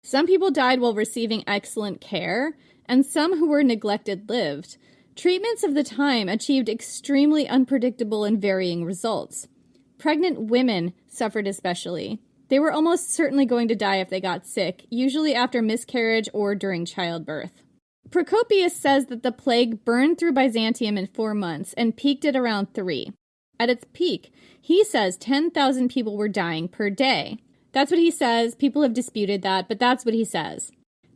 Some people died while receiving excellent care, and some who were neglected lived. Treatments of the time achieved extremely unpredictable and varying results. Pregnant women suffered especially. They were almost certainly going to die if they got sick, usually after miscarriage or during childbirth. Procopius says that the plague burned through Byzantium in 4 months and peaked at around 3. At its peak, he says 10,000 people were dying per day. That's what he says. People have disputed that, but that's what he says.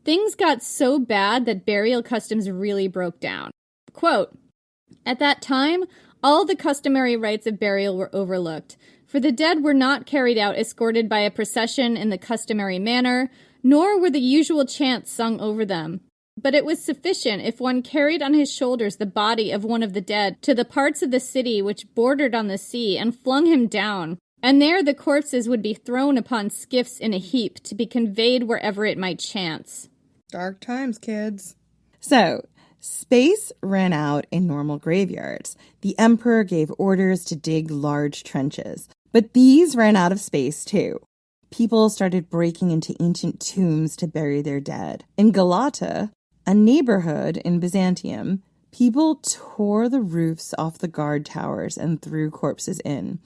Things got so bad that burial customs really broke down. Quote, "At that time, all the customary rites of burial were overlooked, for the dead were not carried out escorted by a procession in the customary manner, nor were the usual chants sung over them. But it was sufficient if one carried on his shoulders the body of one of the dead to the parts of the city which bordered on the sea and flung him down, and there the corpses would be thrown upon skiffs in a heap to be conveyed wherever it might chance." Dark times, kids. So, space ran out in normal graveyards. The emperor gave orders to dig large trenches. But these ran out of space too. People started breaking into ancient tombs to bury their dead. In Galata, a neighborhood in Byzantium, people tore the roofs off the guard towers and threw corpses in,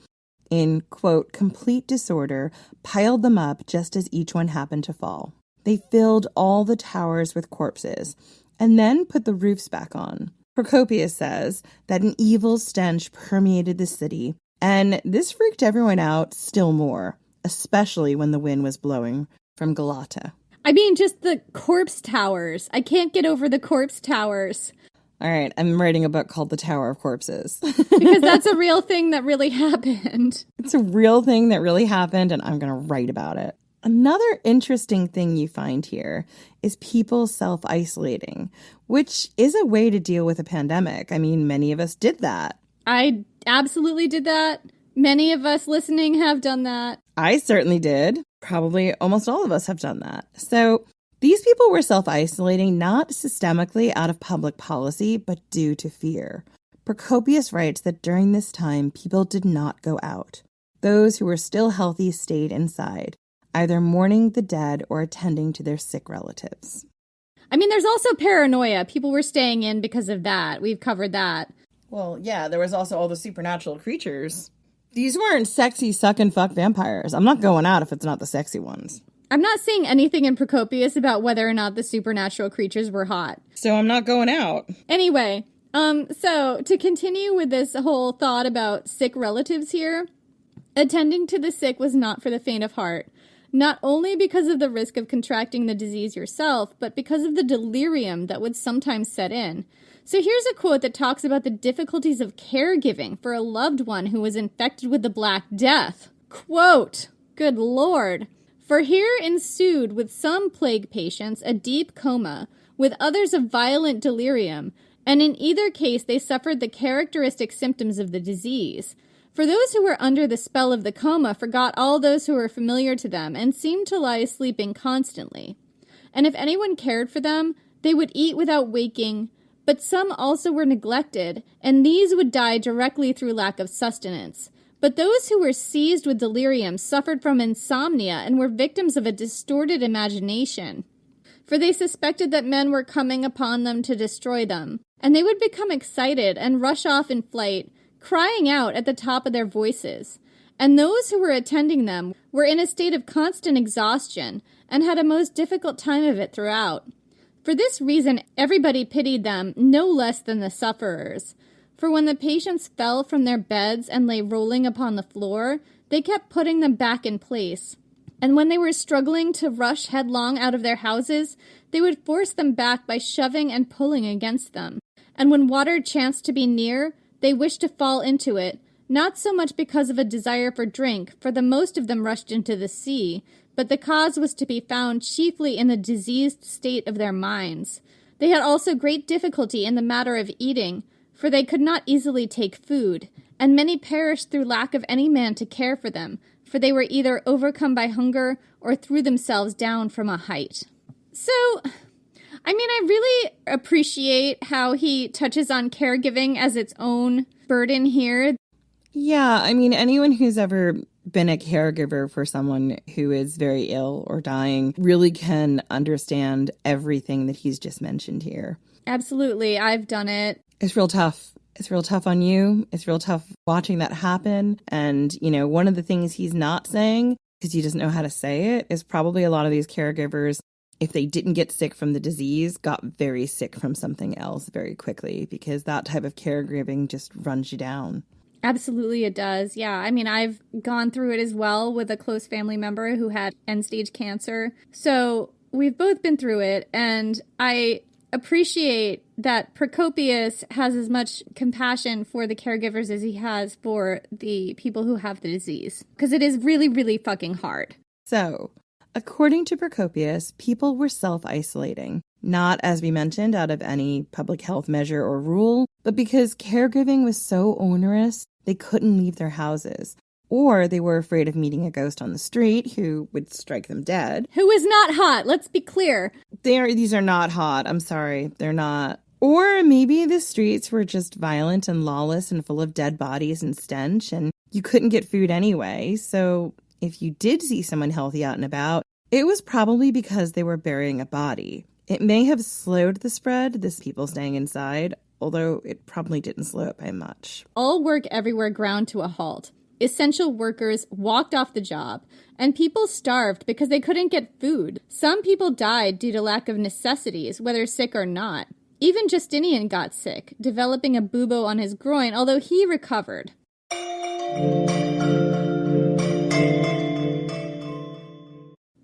quote, complete disorder, piled them up just as each one happened to fall. They filled all the towers with corpses, and then put the roofs back on. Procopius says that an evil stench permeated the city, and this freaked everyone out still more, especially when the wind was blowing from Galata. I mean, just the corpse towers. I can't get over the corpse towers. All right, I'm writing a book called The Tower of Corpses. Because that's a real thing that really happened. It's a real thing that really happened, and I'm going to write about it. Another interesting thing you find here is people self-isolating, which is a way to deal with a pandemic. I mean, many of us did that. I absolutely did that. Many of us listening have done that. I certainly did. Probably almost all of us have done that. So these people were self-isolating not systemically out of public policy, but due to fear. Procopius writes that during this time, people did not go out. Those who were still healthy stayed inside, either mourning the dead or attending to their sick relatives. I mean, there's also paranoia. People were staying in because of that. We've covered that. Well, yeah, there was also all the supernatural creatures. These weren't sexy suck and fuck vampires. I'm not going out if it's not the sexy ones. I'm not seeing anything in Procopius about whether or not the supernatural creatures were hot. So I'm not going out. Anyway, so to continue with this whole thought about sick relatives here, attending to the sick was not for the faint of heart. Not only because of the risk of contracting the disease yourself, but because of the delirium that would sometimes set in. So here's a quote that talks about the difficulties of caregiving for a loved one who was infected with the Black Death. Quote, "Good Lord. For here ensued with some plague patients a deep coma, with others a violent delirium, and in either case they suffered the characteristic symptoms of the disease. For those who were under the spell of the coma forgot all those who were familiar to them, and seemed to lie sleeping constantly. And if anyone cared for them, they would eat without waking, but some also were neglected, and these would die directly through lack of sustenance. But those who were seized with delirium suffered from insomnia and were victims of a distorted imagination. For they suspected that men were coming upon them to destroy them, and they would become excited and rush off in flight, crying out at the top of their voices. And those who were attending them were in a state of constant exhaustion, and had a most difficult time of it throughout. For this reason, everybody pitied them no less than the sufferers. For when the patients fell from their beds and lay rolling upon the floor, they kept putting them back in place. And when they were struggling to rush headlong out of their houses, they would force them back by shoving and pulling against them. And when water chanced to be near, they wished to fall into it, not so much because of a desire for drink, for the most of them rushed into the sea, but the cause was to be found chiefly in the diseased state of their minds. They had also great difficulty in the matter of eating, for they could not easily take food, and many perished through lack of any man to care for them, for they were either overcome by hunger or threw themselves down from a height." So, I mean, I really appreciate how he touches on caregiving as its own burden here. Yeah, I mean, anyone who's ever been a caregiver for someone who is very ill or dying really can understand everything that he's just mentioned here. Absolutely, I've done it. It's real tough. It's real tough on you. It's real tough watching that happen. And, you know, one of the things he's not saying, because he doesn't know how to say it, is probably a lot of these caregivers, if they didn't get sick from the disease, got very sick from something else very quickly, because that type of caregiving just runs you down. Absolutely, it does. Yeah, I mean, I've gone through it as well with a close family member who had end-stage cancer. So we've both been through it, and I appreciate that Procopius has as much compassion for the caregivers as he has for the people who have the disease, because it is really, really fucking hard. So, according to Procopius, people were self-isolating, not, as we mentioned, out of any public health measure or rule, but because caregiving was so onerous, they couldn't leave their houses. Or they were afraid of meeting a ghost on the street who would strike them dead. Who is not hot, let's be clear. These are not hot. I'm sorry. They're not. Or maybe the streets were just violent and lawless and full of dead bodies and stench, and you couldn't get food anyway. So if you did see someone healthy out and about, it was probably because they were burying a body. It may have slowed the spread, this people staying inside, although it probably didn't slow it by much. All work everywhere ground to a halt. Essential workers walked off the job, and people starved because they couldn't get food. Some people died due to lack of necessities, whether sick or not. Even Justinian got sick, developing a bubo on his groin, although he recovered.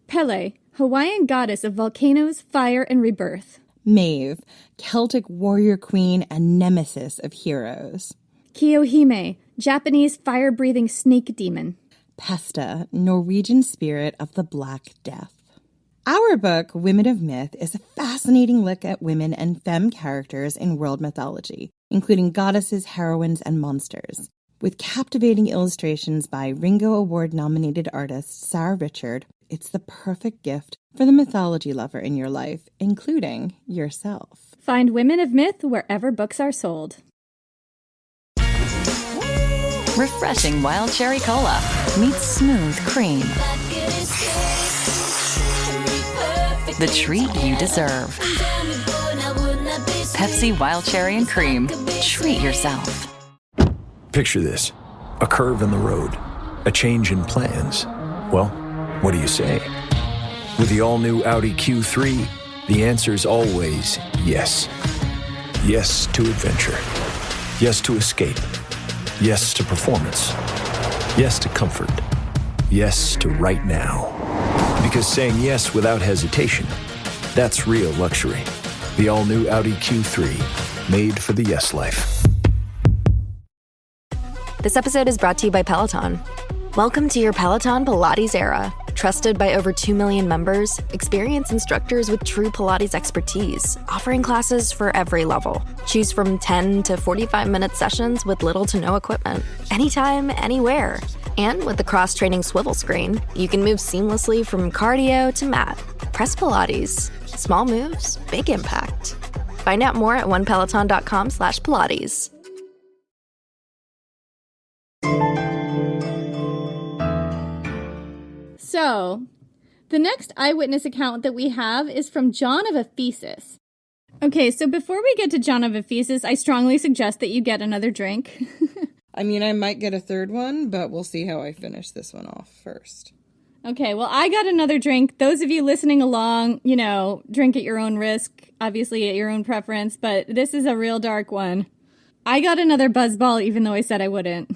Pele, Hawaiian goddess of volcanoes, fire, and rebirth. Maeve, Celtic warrior queen and nemesis of heroes. Kiyohime, Japanese fire-breathing snake demon. Pesta, Norwegian spirit of the Black Death. Our book, Women of Myth, is a fascinating look at women and femme characters in world mythology, including goddesses, heroines, and monsters. With captivating illustrations by Ringo Award-nominated artist Sarah Richard, it's the perfect gift for the mythology lover in your life, including yourself. Find Women of Myth wherever books are sold. Refreshing wild cherry cola meets smooth cream. The treat you deserve. Pepsi Wild Cherry and Cream. Treat yourself. Picture this. A curve in the road. A change in plans. Well, what do you say? With the all-new Audi Q3, the answer's always yes. Yes to adventure. Yes to escape. Yes to performance. Yes to comfort. Yes to right now. Because saying yes without hesitation, that's real luxury. The all-new Audi Q3, made for the yes life. This episode is brought to you by Peloton. Welcome to your Peloton Pilates era. Trusted by over 2 million members, experienced instructors with true Pilates expertise, offering classes for every level. Choose from 10 to 45-minute sessions with little to no equipment. Anytime, anywhere. And with the cross-training swivel screen, you can move seamlessly from cardio to mat. Press Pilates. Small moves, big impact. Find out more at onepeloton.com/Pilates. So, the next eyewitness account that we have is from John of Ephesus. Okay, so before we get to John of Ephesus, I strongly suggest that you get another drink. I mean, I might get a third one, but we'll see how I finish this one off first. Okay, well, I got another drink. Those of you listening along, drink at your own risk, obviously at your own preference, but this is a real dark one. I got another Buzzball, even though I said I wouldn't.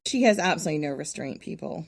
She has absolutely no restraint, people.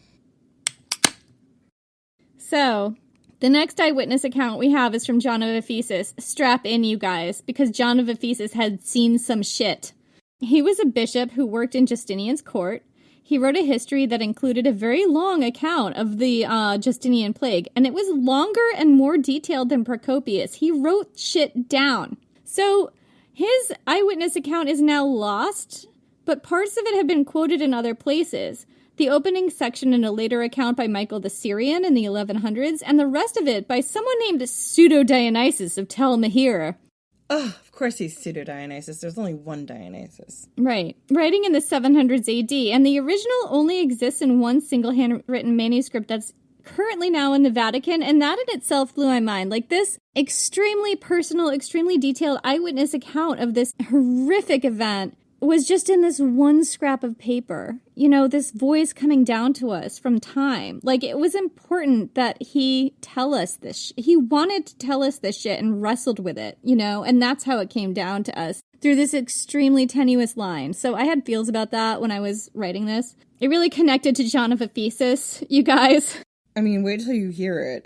So, the next eyewitness account we have is from John of Ephesus. Strap in, you guys, because John of Ephesus had seen some shit. He was a bishop who worked in Justinian's court. He wrote a history that included a very long account of the Justinian plague, and it was longer and more detailed than Procopius. He wrote shit down. So, his eyewitness account is now lost, but parts of it have been quoted in other places. The opening section in a later account by Michael the Syrian in the 1100s, and the rest of it by someone named Pseudo-Dionysius of Tel Mahir. Oh, of course he's Pseudo-Dionysius. There's only one Dionysius. Right. Writing in the 700s AD, and the original only exists in one single handwritten manuscript that's currently now in the Vatican, and that in itself blew my mind. Like, this extremely personal, extremely detailed eyewitness account of this horrific event was just in this one scrap of paper. This voice coming down to us from time. Like, it was important that he tell us this. He wanted to tell us this shit and wrestled with it, and that's how it came down to us, through this extremely tenuous line. So I had feels about that when I was writing this. It really connected to John of Ephesus, you guys. I mean, wait till you hear it.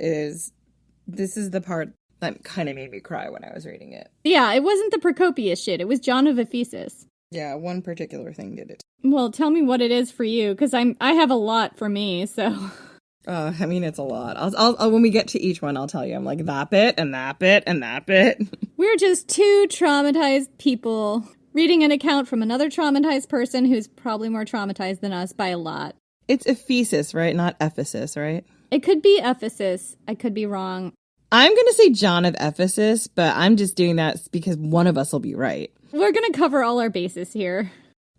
This is the part that kind of made me cry when I was reading it. Yeah, it wasn't the Procopius shit. It was John of Ephesus. Yeah, one particular thing did it. Well, tell me what it is for you, because I have a lot for me, so. I mean, it's a lot. I'll when we get to each one, I'll tell you. I'm like, that bit, and that bit, and that bit. We're just two traumatized people reading an account from another traumatized person who's probably more traumatized than us by a lot. It's Ephesus, right? Not Ephesus, right? It could be Ephesus. I could be wrong. I'm going to say John of Ephesus, but I'm just doing that because one of us will be right. We're going to cover all our bases here.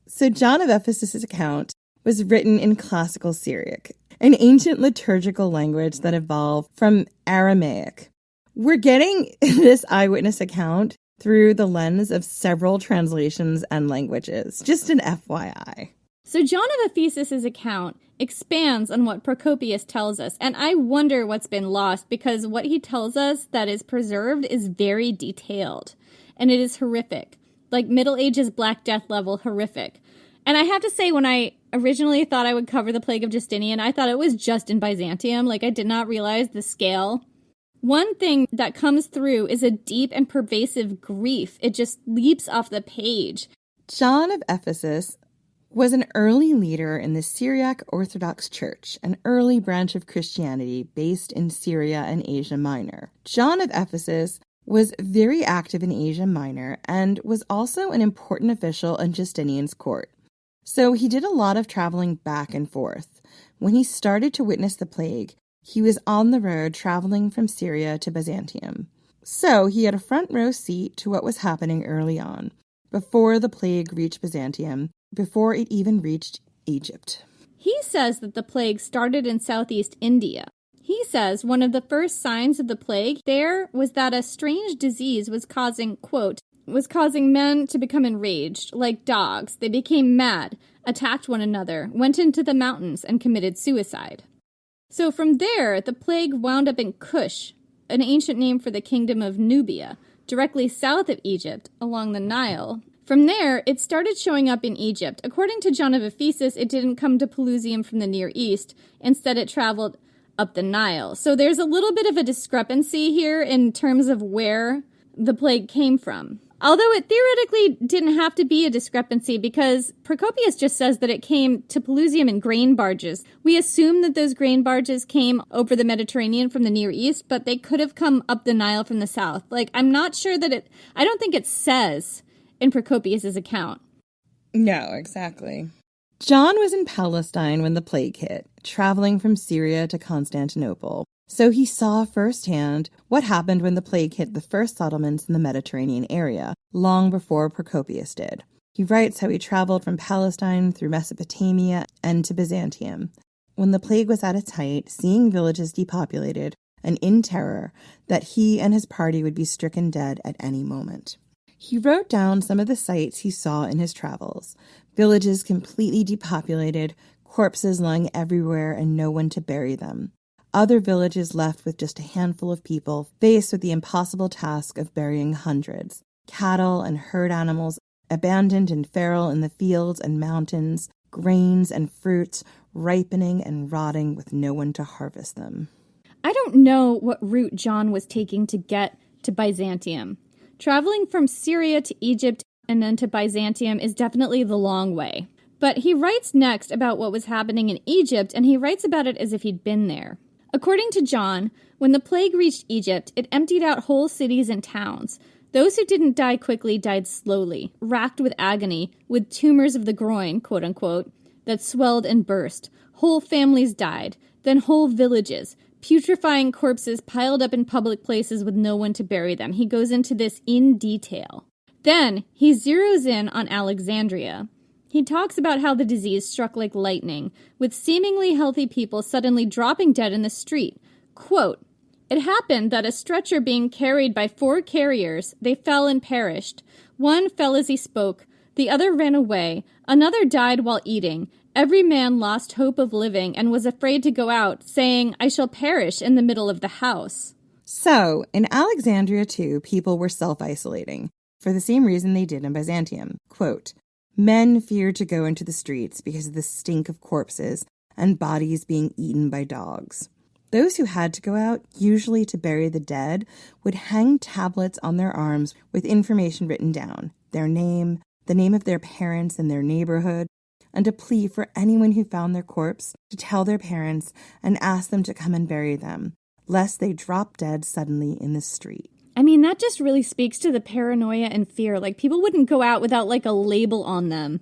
So John of Ephesus' account was written in Classical Syriac, an ancient liturgical language that evolved from Aramaic. We're getting this eyewitness account through the lens of several translations and languages. Just an FYI. So John of Ephesus' account expands on what Procopius tells us, and I wonder what's been lost because what he tells us that is preserved is very detailed, and it is horrific, like Middle Ages Black Death level horrific. And I have to say, when I originally thought I would cover the Plague of Justinian, I thought it was just in Byzantium, like I did not realize the scale. One thing that comes through is a deep and pervasive grief. It just leaps off the page. John of Ephesus was an early leader in the Syriac Orthodox Church, an early branch of Christianity based in Syria and Asia Minor. John of Ephesus was very active in Asia Minor and was also an important official in Justinian's court. So he did a lot of traveling back and forth. When he started to witness the plague, he was on the road traveling from Syria to Byzantium. So he had a front row seat to what was happening early on, before the plague reached Byzantium, before it even reached Egypt. He says that the plague started in southeast India. He says one of the first signs of the plague there was that a strange disease was causing, quote, was causing men to become enraged, like dogs. They became mad, attacked one another, went into the mountains, and committed suicide. So from there, the plague wound up in Kush, an ancient name for the kingdom of Nubia, directly south of Egypt, along the Nile. From there, it started showing up in Egypt. According to John of Ephesus, it didn't come to Pelusium from the Near East. Instead, it traveled up the Nile. So there's a little bit of a discrepancy here in terms of where the plague came from. Although it theoretically didn't have to be a discrepancy because Procopius just says that it came to Pelusium in grain barges. We assume that those grain barges came over the Mediterranean from the Near East, but they could have come up the Nile from the south. Like, I'm not sure that I don't think it says in Procopius's account. No, exactly. John was in Palestine when the plague hit, traveling from Syria to Constantinople. So he saw firsthand what happened when the plague hit the first settlements in the Mediterranean area, long before Procopius did. He writes how he traveled from Palestine through Mesopotamia and to Byzantium. When the plague was at its height, seeing villages depopulated, and in terror that he and his party would be stricken dead at any moment. He wrote down some of the sights he saw in his travels. Villages completely depopulated, corpses lying everywhere and no one to bury them. Other villages left with just a handful of people, faced with the impossible task of burying hundreds. Cattle and herd animals abandoned and feral in the fields and mountains, grains and fruits ripening and rotting with no one to harvest them. I don't know what route John was taking to get to Byzantium. Traveling from Syria to Egypt and then to Byzantium is definitely the long way. But he writes next about what was happening in Egypt, and he writes about it as if he'd been there. According to John, when the plague reached Egypt, it emptied out whole cities and towns. Those who didn't die quickly died slowly, racked with agony, with tumors of the groin, quote-unquote, that swelled and burst. Whole families died, then whole villages, putrefying corpses piled up in public places with no one to bury them. He goes into this in detail. Then he zeroes in on Alexandria. He talks about how the disease struck like lightning, with seemingly healthy people suddenly dropping dead in the street. Quote, "It happened that a stretcher being carried by 4 carriers, they fell and perished. One fell as he spoke, the other ran away, another died while eating. Every man lost hope of living and was afraid to go out, saying, 'I shall perish in the middle of the house.'" So, in Alexandria too, people were self-isolating, for the same reason they did in Byzantium. Quote, "Men feared to go into the streets because of the stink of corpses and bodies being eaten by dogs. Those who had to go out, usually to bury the dead, would hang tablets on their arms with information written down, their name, the name of their parents and their neighborhood, and a plea for anyone who found their corpse to tell their parents and ask them to come and bury them, lest they drop dead suddenly in the street." I mean, that just really speaks to the paranoia and fear. Like, people wouldn't go out without, like, a label on them.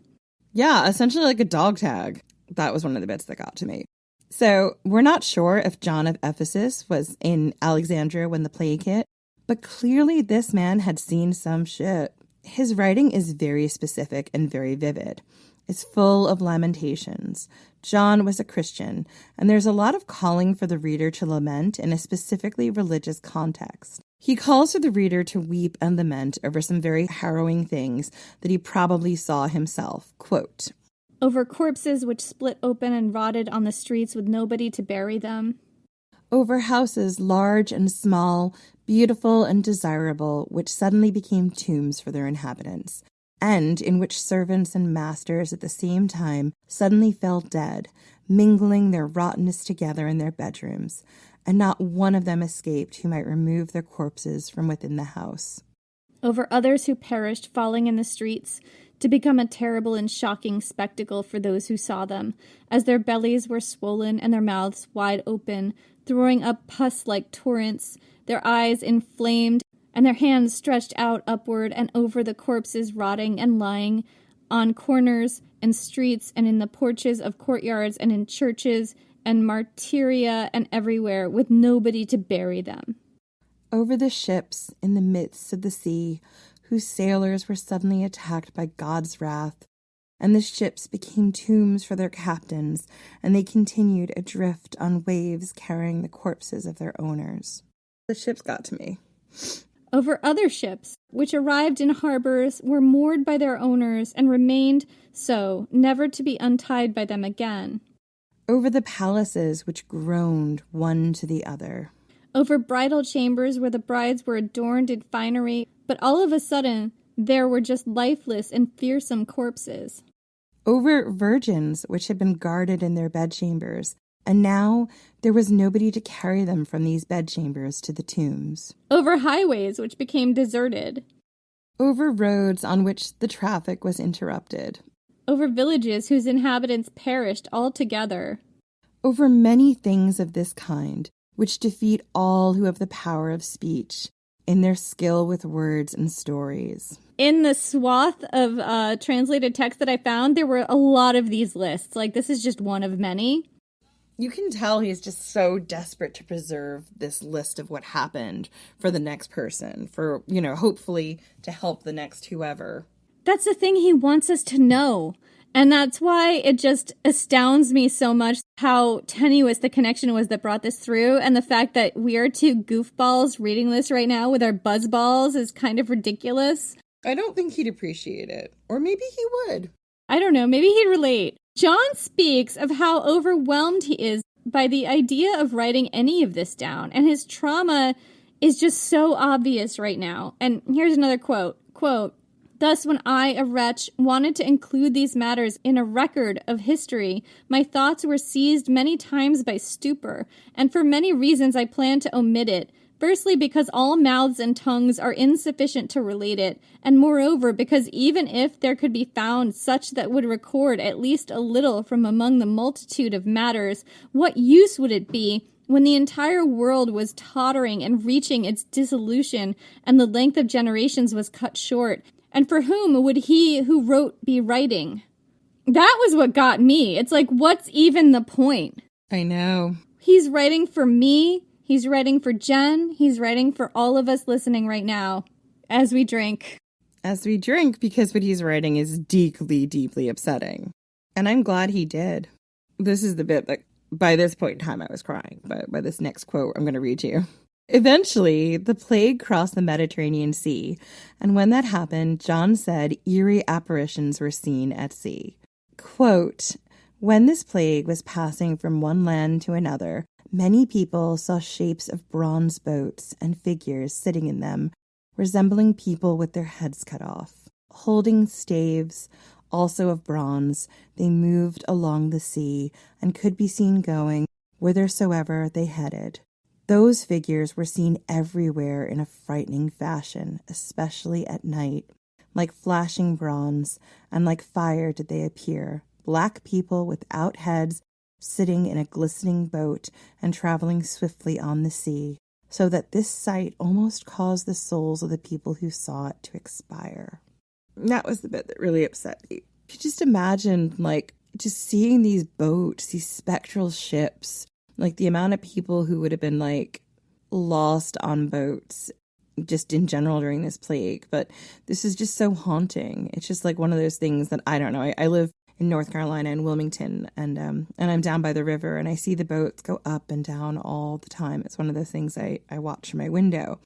Yeah, essentially like a dog tag. That was one of the bits that got to me. So we're not sure if John of Ephesus was in Alexandria when the plague hit, but clearly this man had seen some shit. His writing is very specific and very vivid. It's full of lamentations. John was a Christian, and there's a lot of calling for the reader to lament in a specifically religious context. He calls for the reader to weep and lament over some very harrowing things that he probably saw himself. Quote, over corpses which split open and rotted on the streets with nobody to bury them. Over houses large and small, beautiful and desirable, which suddenly became tombs for their inhabitants, and in which servants and masters at the same time suddenly fell dead, mingling their rottenness together in their bedrooms, and not one of them escaped who might remove their corpses from within the house. Over others who perished falling in the streets, to become a terrible and shocking spectacle for those who saw them, as their bellies were swollen and their mouths wide open, throwing up pus like torrents, their eyes inflamed, and their hands stretched out upward and over the corpses rotting and lying on corners and streets and in the porches of courtyards and in churches and martyria and everywhere, with nobody to bury them. Over the ships in the midst of the sea, whose sailors were suddenly attacked by God's wrath, and the ships became tombs for their captains, and they continued adrift on waves carrying the corpses of their owners. The ships got to me. Over other ships, which arrived in harbors, were moored by their owners, and remained so, never to be untied by them again. Over the palaces which groaned one to the other. Over bridal chambers where the brides were adorned in finery, but all of a sudden there were just lifeless and fearsome corpses. Over virgins which had been guarded in their bedchambers, and now there was nobody to carry them from these bedchambers to the tombs. Over highways which became deserted. Over roads on which the traffic was interrupted. Over villages whose inhabitants perished altogether. Over many things of this kind, which defeat all who have the power of speech in their skill with words and stories. In the swath of translated text that I found, there were a lot of these lists. Like, this is just one of many. You can tell he's just so desperate to preserve this list of what happened for the next person, for, hopefully to help the next whoever. That's the thing he wants us to know. And that's why it just astounds me so much how tenuous the connection was that brought this through. And the fact that we are two goofballs reading this right now with our buzzballs is kind of ridiculous. I don't think he'd appreciate it. Or maybe he would. I don't know. Maybe he'd relate. John speaks of how overwhelmed he is by the idea of writing any of this down. And his trauma is just so obvious right now. And here's another quote. Quote, thus, when I, a wretch, wanted to include these matters in a record of history, my thoughts were seized many times by stupor, and for many reasons I planned to omit it. Firstly, because all mouths and tongues are insufficient to relate it, and moreover, because even if there could be found such that would record at least a little from among the multitude of matters, what use would it be when the entire world was tottering and reaching its dissolution, and the length of generations was cut short? And for whom would he who wrote be writing? That was what got me. It's like, what's even the point? I know. He's writing for me. He's writing for Jen. He's writing for all of us listening right now as we drink. As we drink, because what he's writing is deeply, deeply upsetting. And I'm glad he did. This is the bit that by this point in time I was crying. But by this next quote I'm going to read to you. Eventually, the plague crossed the Mediterranean Sea, and when that happened, John said eerie apparitions were seen at sea. Quote, when this plague was passing from one land to another, many people saw shapes of bronze boats and figures sitting in them, resembling people with their heads cut off. Holding staves, also of bronze, they moved along the sea and could be seen going whithersoever they headed. Those figures were seen everywhere in a frightening fashion, especially at night. Like flashing bronze, and like fire did they appear, black people without heads, sitting in a glistening boat and traveling swiftly on the sea, so that this sight almost caused the souls of the people who saw it to expire. That was the bit that really upset me. You just imagine, like, just seeing these boats, these spectral ships, like the amount of people who would have been like lost on boats just in general during this plague. But this is just so haunting. It's just like one of those things that I don't know. I live in North Carolina in Wilmington, and I'm down by the river, and I see the boats go up and down all the time. It's one of the things I watch from my window.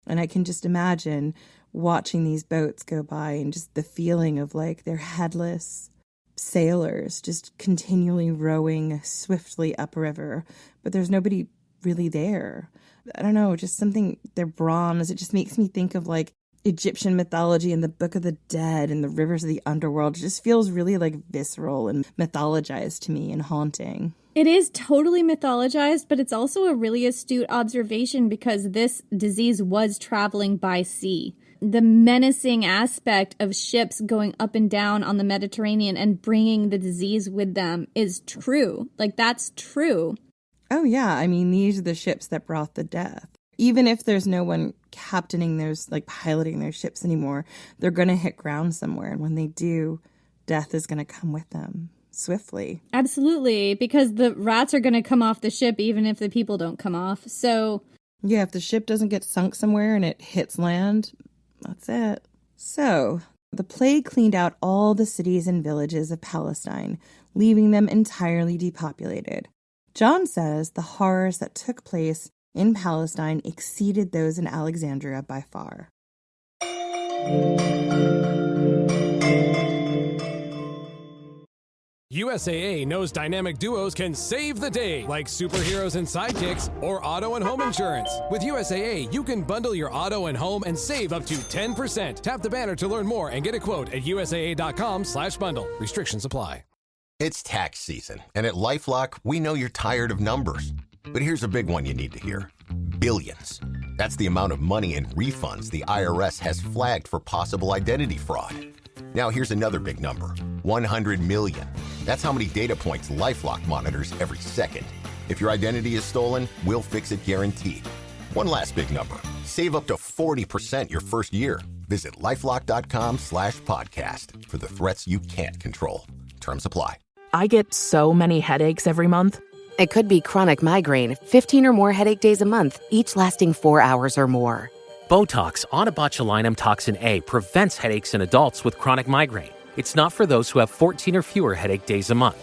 And I can just imagine watching these boats go by and just the feeling of like they're headless sailors just continually rowing swiftly upriver, but there's nobody really there. I don't know, just something, they're bronze. It just makes me think of like Egyptian mythology and the Book of the Dead and the rivers of the underworld. It just feels really like visceral and mythologized to me and haunting. It is totally mythologized, but it's also a really astute observation because this disease was traveling by sea. The menacing aspect of ships going up and down on the Mediterranean and bringing the disease with them is true. Like, that's true. Oh, yeah. I mean, these are the ships that brought the death. Even if there's no one captaining those, like piloting their ships anymore, they're going to hit ground somewhere. And when they do, death is going to come with them swiftly. Absolutely, because the rats are going to come off the ship even if the people don't come off. So, yeah, if the ship doesn't get sunk somewhere and it hits land, that's it. So, the plague cleaned out all the cities and villages of Palestine, leaving them entirely depopulated. John says the horrors that took place in Palestine exceeded those in Alexandria by far. USAA knows dynamic duos can save the day, like superheroes and sidekicks or auto and home insurance. With USAA, you can bundle your auto and home and save up to 10%. Tap the banner to learn more and get a quote at USAA.com/bundle. Restrictions apply. It's tax season, and at LifeLock, we know you're tired of numbers. But here's a big one you need to hear. Billions. That's the amount of money in refunds the IRS has flagged for possible identity fraud. Now here's another big number. 100 million. That's how many data points LifeLock monitors every second. If your identity is stolen, we'll fix it guaranteed. One last big number. Save up to 40% your first year. Visit LifeLock.com/podcast for the threats you can't control. Terms apply. I get so many headaches every month. It could be chronic migraine, 15 or more headache days a month, each lasting 4 hours or more. Botox, onabotulinum toxin A, prevents headaches in adults with chronic migraine. It's not for those who have 14 or fewer headache days a month.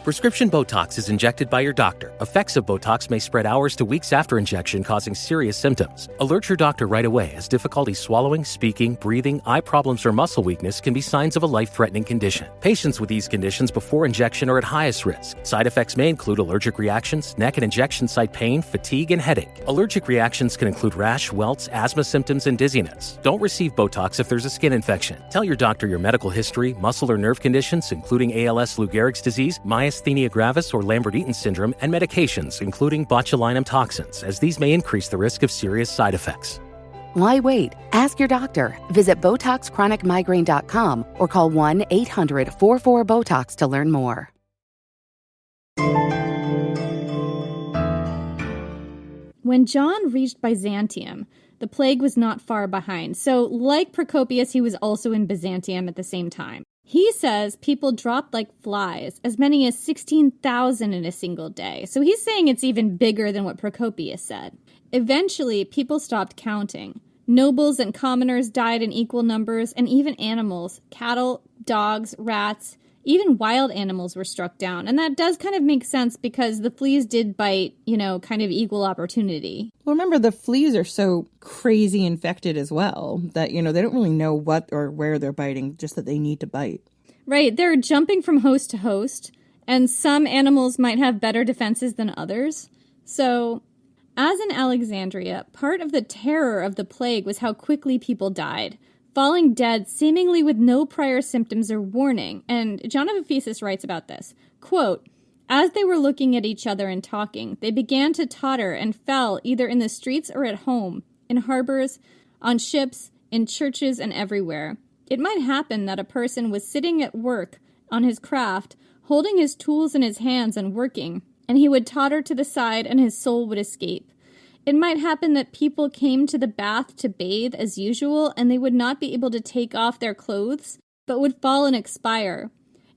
Prescription Botox is injected by your doctor. Effects of Botox may spread hours to weeks after injection, causing serious symptoms. Alert your doctor right away, as difficulty swallowing, speaking, breathing, eye problems, or muscle weakness can be signs of a life-threatening condition. Patients with these conditions before injection are at highest risk. Side effects may include allergic reactions, neck and injection site pain, fatigue, and headache. Allergic reactions can include rash, welts, asthma symptoms, and dizziness. Don't receive Botox if there's a skin infection. Tell your doctor your medical history, muscle or nerve conditions, including ALS, Lou Gehrig's disease, myasthenia gravis, or Lambert-Eaton syndrome, and medications, including botulinum toxins, as these may increase the risk of serious side effects. Why wait? Ask your doctor. Visit BotoxChronicMigraine.com or call 1-800-44-BOTOX to learn more. When John reached Byzantium, the plague was not far behind. So, like Procopius, he was also in Byzantium at the same time. He says people dropped like flies, as many as 16,000 in a single day. So he's saying it's even bigger than what Procopius said. Eventually, people stopped counting. Nobles and commoners died in equal numbers, and even animals, cattle, dogs, rats, even wild animals were struck down. And that does kind of make sense because the fleas did bite, kind of equal opportunity. Well, remember, the fleas are so crazy infected as well that, they don't really know what or where they're biting, just that they need to bite. Right. They're jumping from host to host, and some animals might have better defenses than others. So, as in Alexandria, part of the terror of the plague was how quickly people died, falling dead seemingly with no prior symptoms or warning. And John of Ephesus writes about this, quote, "As they were looking at each other and talking, they began to totter and fell either in the streets or at home, in harbors, on ships, in churches, and everywhere. It might happen that a person was sitting at work on his craft, holding his tools in his hands and working, and he would totter to the side and his soul would escape. It might happen that people came to the bath to bathe as usual, and they would not be able to take off their clothes, but would fall and expire.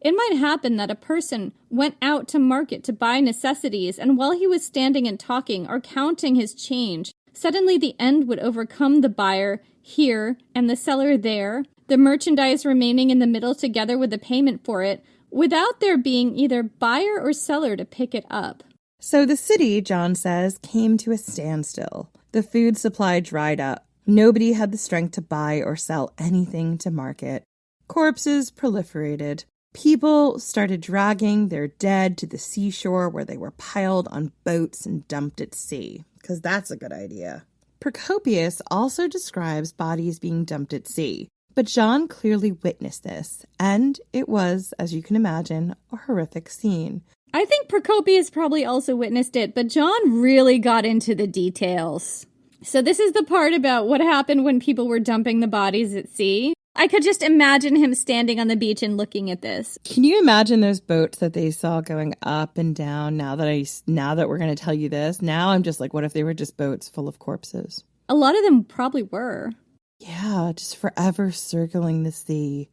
It might happen that a person went out to market to buy necessities, and while he was standing and talking or counting his change, suddenly the end would overcome the buyer here and the seller there, the merchandise remaining in the middle together with the payment for it, without there being either buyer or seller to pick it up. So the city, John says, came to a standstill. The food supply dried up. Nobody had the strength to buy or sell anything to market. Corpses proliferated. People started dragging their dead to the seashore where they were piled on boats and dumped at sea, because that's a good idea. Procopius also describes bodies being dumped at sea, but John clearly witnessed this, and it was, as you can imagine, a horrific scene. I think Procopius probably also witnessed it, but John really got into the details. So this is the part about what happened when people were dumping the bodies at sea. I could just imagine him standing on the beach and looking at this. Can you imagine those boats that they saw going up and down now that we're going to tell you this? Now I'm just like, what if they were just boats full of corpses? A lot of them probably were. Yeah, just forever circling the sea.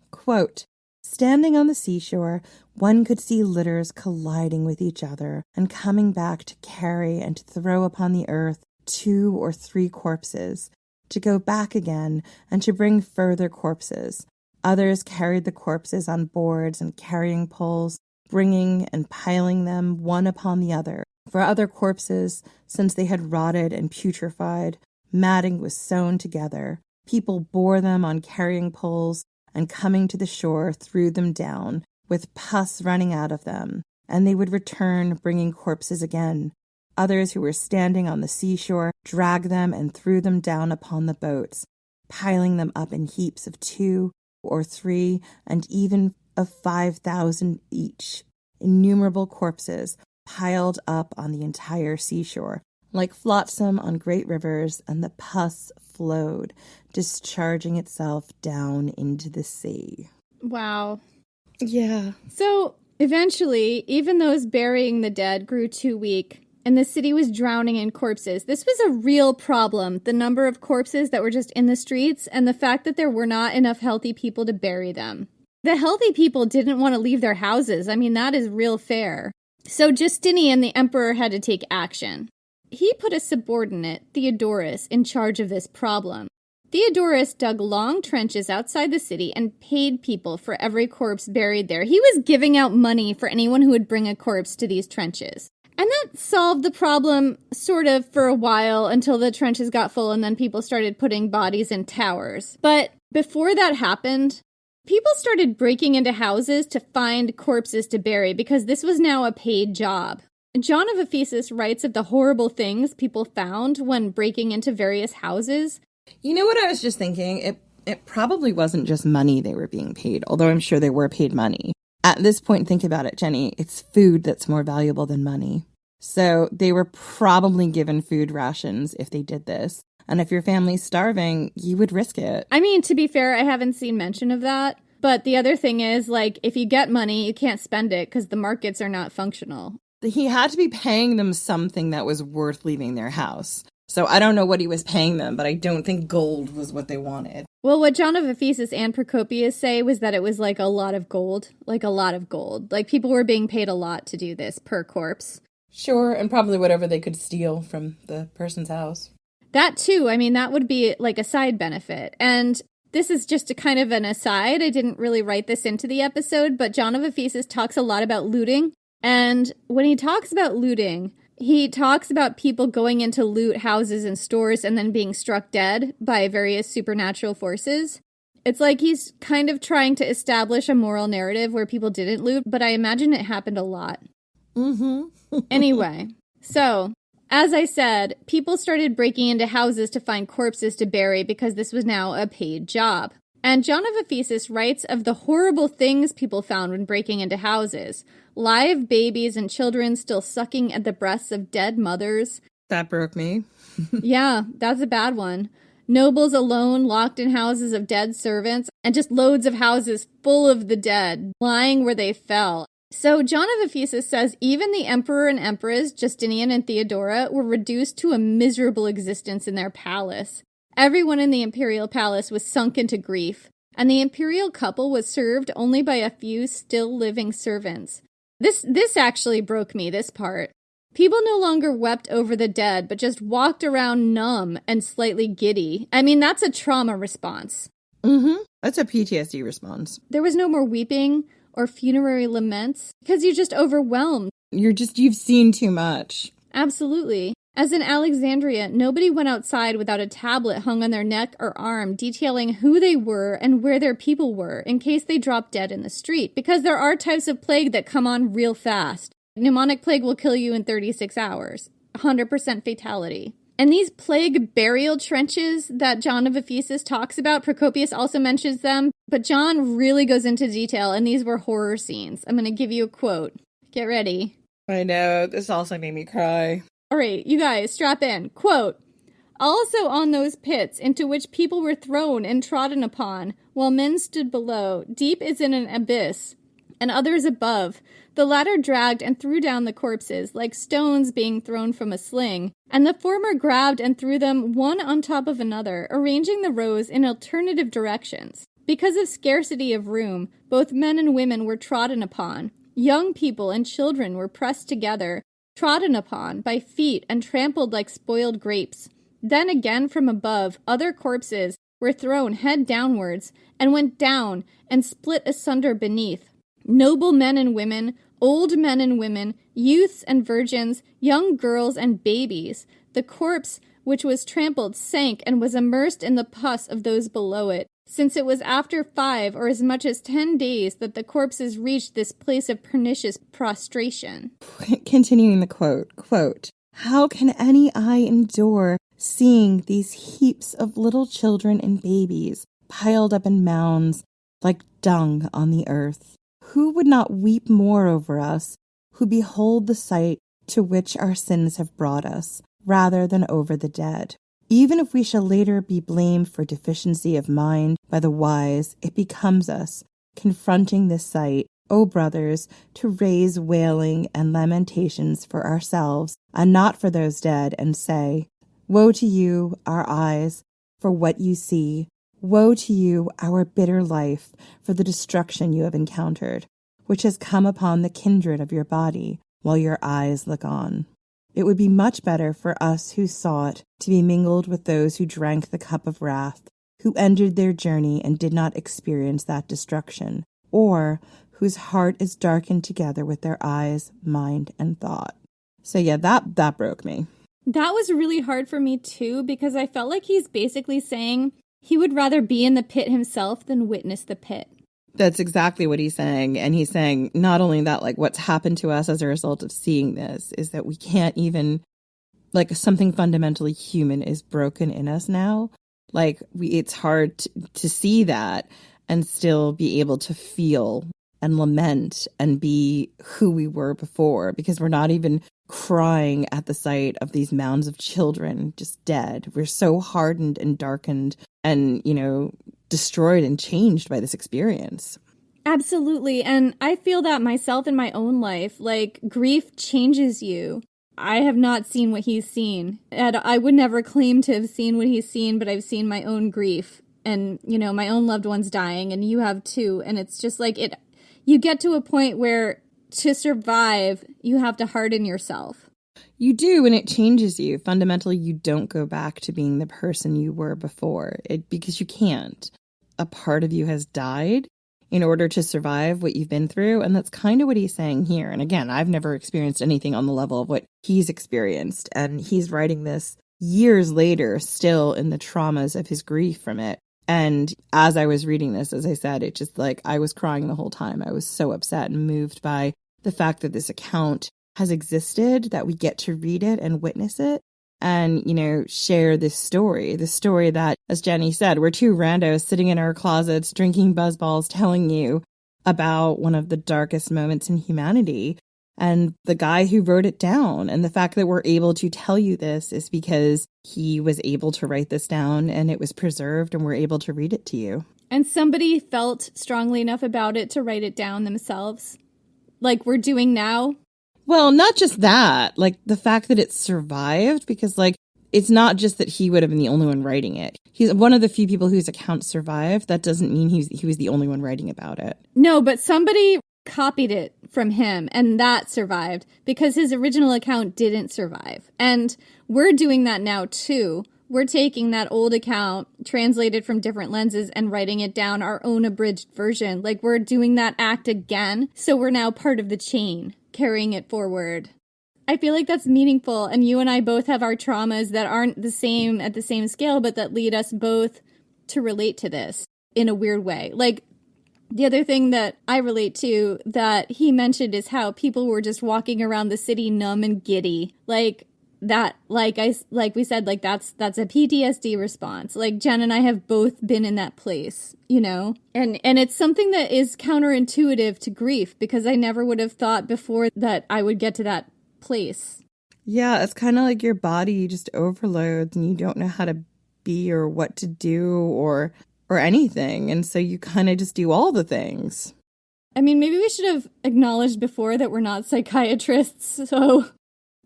Quote, standing on the seashore, one could see litters colliding with each other and coming back to carry and to throw upon the earth 2 or 3 corpses, to go back again and to bring further corpses. Others carried the corpses on boards and carrying poles, bringing and piling them one upon the other. For other corpses, since they had rotted and putrefied, matting was sewn together. People bore them on carrying poles, and coming to the shore threw them down, with pus running out of them, and they would return bringing corpses again. Others who were standing on the seashore dragged them and threw them down upon the boats, piling them up in heaps of 2 or 3 and even of 5,000 each. Innumerable corpses piled up on the entire seashore, like flotsam on great rivers, and the pus flowed, discharging itself down into the sea. Wow. Yeah. So eventually, even those burying the dead grew too weak, and the city was drowning in corpses. This was a real problem, the number of corpses that were just in the streets, and the fact that there were not enough healthy people to bury them. The healthy people didn't want to leave their houses. I mean, that is real fair. So Justinian, the emperor, had to take action. He put a subordinate, Theodorus, in charge of this problem. Theodorus dug long trenches outside the city and paid people for every corpse buried there. He was giving out money for anyone who would bring a corpse to these trenches. And that solved the problem, sort of, for a while until the trenches got full and then people started putting bodies in towers. But before that happened, people started breaking into houses to find corpses to bury because this was now a paid job. John of Ephesus writes of the horrible things people found when breaking into various houses. You know what I was just thinking? It probably wasn't just money they were being paid, although I'm sure they were paid money. At this point, think about it, Jenny, it's food that's more valuable than money. So they were probably given food rations if they did this. And if your family's starving, you would risk it. I mean, to be fair, I haven't seen mention of that. But the other thing is, like, if you get money, you can't spend it because the markets are not functional. He had to be paying them something that was worth leaving their house. So I don't know what he was paying them, but I don't think gold was what they wanted. Well, what John of Ephesus and Procopius say was that it was like a lot of gold. Like a lot of gold. Like people were being paid a lot to do this per corpse. Sure, and probably whatever they could steal from the person's house. That too. I mean, that would be like a side benefit. And this is just a kind of an aside. I didn't really write this into the episode, but John of Ephesus talks a lot about looting. And when he talks about looting, he talks about people going in to loot houses and stores and then being struck dead by various supernatural forces. It's like he's kind of trying to establish a moral narrative where people didn't loot, but I imagine it happened a lot. Mm-hmm. Anyway, so, as I said, people started breaking into houses to find corpses to bury because this was now a paid job. And John of Ephesus writes of the horrible things people found when breaking into houses. Live babies and children still sucking at the breasts of dead mothers. That broke me. Yeah, that's a bad one. Nobles alone locked in houses of dead servants, and just loads of houses full of the dead, lying where they fell. So John of Ephesus says even the emperor and empress, Justinian and Theodora, were reduced to a miserable existence in their palace. Everyone in the imperial palace was sunk into grief. and the imperial couple was served only by a few still living servants. This actually broke me, this part. People no longer wept over the dead, but just walked around numb and slightly giddy. I mean, that's a trauma response. Mm-hmm. That's a PTSD response. There was no more weeping or funerary laments because you're just overwhelmed. You've seen too much. Absolutely. As in Alexandria, nobody went outside without a tablet hung on their neck or arm detailing who they were and where their people were in case they dropped dead in the street, because there are types of plague that come on real fast. Pneumonic plague will kill you in 36 hours. 100% fatality. And these plague burial trenches that John of Ephesus talks about, Procopius also mentions them, but John really goes into detail, and these were horror scenes. I'm going to give you a quote. Get ready. I know, this also made me cry. All right, you guys, strap in. Quote, also on those pits into which people were thrown and trodden upon, while men stood below, deep as in an abyss, and others above, the latter dragged and threw down the corpses, like stones being thrown from a sling, and the former grabbed and threw them one on top of another, arranging the rows in alternative directions. Because of scarcity of room, both men and women were trodden upon. Young people and children were pressed together, trodden upon by feet and trampled like spoiled grapes. Then again from above, other corpses were thrown head downwards, and went down and split asunder beneath. Noble men and women, old men and women, youths and virgins, young girls and babies. The corpse which was trampled sank and was immersed in the pus of those below it, since it was after 5 or as much as 10 days that the corpses reached this place of pernicious prostration. Continuing the quote, how can any eye endure seeing these heaps of little children and babies piled up in mounds like dung on the earth? Who would not weep more over us, who behold the sight to which our sins have brought us, rather than over the dead? Even if we shall later be blamed for deficiency of mind by the wise, it becomes us, confronting this sight, O brothers, to raise wailing and lamentations for ourselves, and not for those dead, and say, woe to you, our eyes, for what you see. Woe to you, our bitter life, for the destruction you have encountered, which has come upon the kindred of your body, while your eyes look on. It would be much better for us who saw it to be mingled with those who drank the cup of wrath, who ended their journey and did not experience that destruction, or whose heart is darkened together with their eyes, mind, and thought. So yeah, that broke me. That was really hard for me too, because I felt like he's basically saying he would rather be in the pit himself than witness the pit. That's exactly what he's saying. And he's saying not only that, like, what's happened to us as a result of seeing this is that we can't even, like, something fundamentally human is broken in us now. Like, it's hard to see that and still be able to feel and lament and be who we were before, because we're not even crying at the sight of these mounds of children just dead. We're so hardened and darkened and, destroyed and changed by this experience. Absolutely. And I feel that myself in my own life. Like, grief changes you. I have not seen what he's seen. And I would never claim to have seen what he's seen, but I've seen my own grief and, my own loved ones dying, and you have too. And it's just like you get to a point where to survive, you have to harden yourself. You do, and it changes you. Fundamentally, you don't go back to being the person you were before, because you can't. A part of you has died in order to survive what you've been through, and that's kind of what he's saying here. And again, I've never experienced anything on the level of what he's experienced, and he's writing this years later, still in the traumas of his grief from it. And as I was reading this, as I said, it just like I was crying the whole time. I was so upset and moved by the fact that this account has existed, that we get to read it and witness it and, share this story that, as Jenny said, we're two randos sitting in our closets, drinking Buzzballs, telling you about one of the darkest moments in humanity. And the guy who wrote it down, and the fact that we're able to tell you this is because he was able to write this down and it was preserved and we're able to read it to you. And somebody felt strongly enough about it to write it down themselves, like we're doing now. Well, not just that, like the fact that it survived, because like It's not just that he would have been the only one writing it. He's one of the few people whose account survived. That doesn't mean he was the only one writing about it. No, but somebody copied it from him, and that survived because his original account didn't survive. And we're doing that now, too. We're taking that old account, translated from different lenses, and writing it down our own abridged version. Like, we're doing that act again, so we're now part of the chain, carrying it forward. I feel like that's meaningful, and you and I both have our traumas that aren't the same at the same scale, but that lead us both to relate to this in a weird way. Like, the other thing that I relate to that he mentioned is how people were just walking around the city numb and giddy. Like that, like we said, like that's a PTSD response. Like Jen and I have both been in that place, you know? And it's something that is counterintuitive to grief because I never would have thought before that I would get to that place. Yeah, it's kind of like your body just overloads and you don't know how to be or what to do or anything. And so you kind of just do all the things. I mean, maybe we should have acknowledged before that we're not psychiatrists. So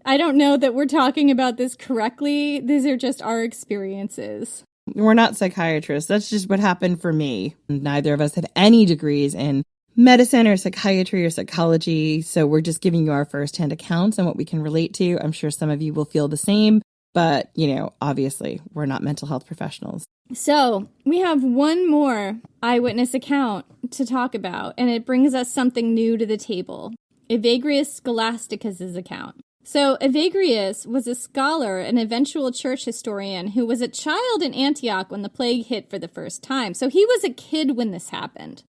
I don't know that we're talking about this correctly. These are just our experiences. We're not psychiatrists. That's just what happened for me. Neither of us have any degrees in medicine or psychiatry or psychology. So we're just giving you our firsthand accounts and what we can relate to. I'm sure some of you will feel the same. But, you know, obviously, we're not mental health professionals. So we have one more eyewitness account to talk about, and it brings us something new to the table. Evagrius Scholasticus's account. So Evagrius was a scholar and eventual church historian who was a child in Antioch when the plague hit for the first time. So he was a kid when this happened.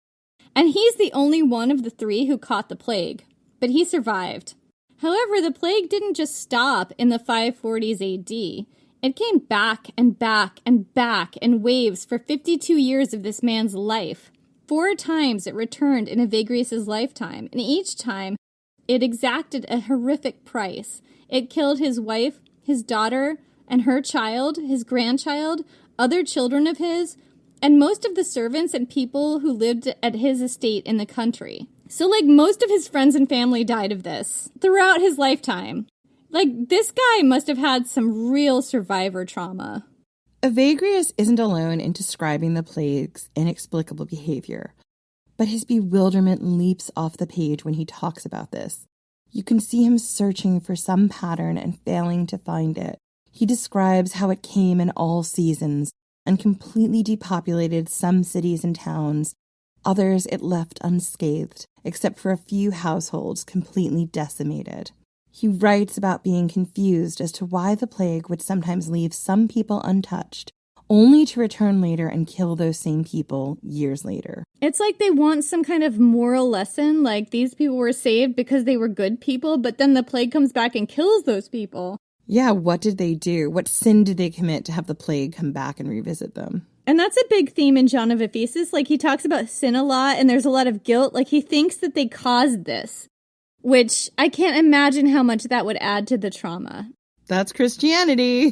And he's the only one of the three who caught the plague. But he survived. However, the plague didn't just stop in the 540s AD. It came back and back and back in waves for 52 years of this man's life. 4 times it returned in Evagrius' lifetime, and each time it exacted a horrific price. It killed his wife, his daughter, and her child, his grandchild, other children of his, and most of the servants and people who lived at his estate in the country. So, like, most of his friends and family died of this throughout his lifetime. Like, this guy must have had some real survivor trauma. Evagrius isn't alone in describing the plague's inexplicable behavior, but his bewilderment leaps off the page when he talks about this. You can see him searching for some pattern and failing to find it. He describes how it came in all seasons and completely depopulated some cities and towns. Others it left unscathed, except for a few households completely decimated. He writes about being confused as to why the plague would sometimes leave some people untouched, only to return later and kill those same people years later. It's like they want some kind of moral lesson, like these people were saved because they were good people, but then the plague comes back and kills those people. Yeah, what did they do? What sin did they commit to have the plague come back and revisit them? And that's a big theme in John of Ephesus. Like, he talks about sin a lot, and there's a lot of guilt. Like, he thinks that they caused this, which I can't imagine how much that would add to the trauma. That's Christianity.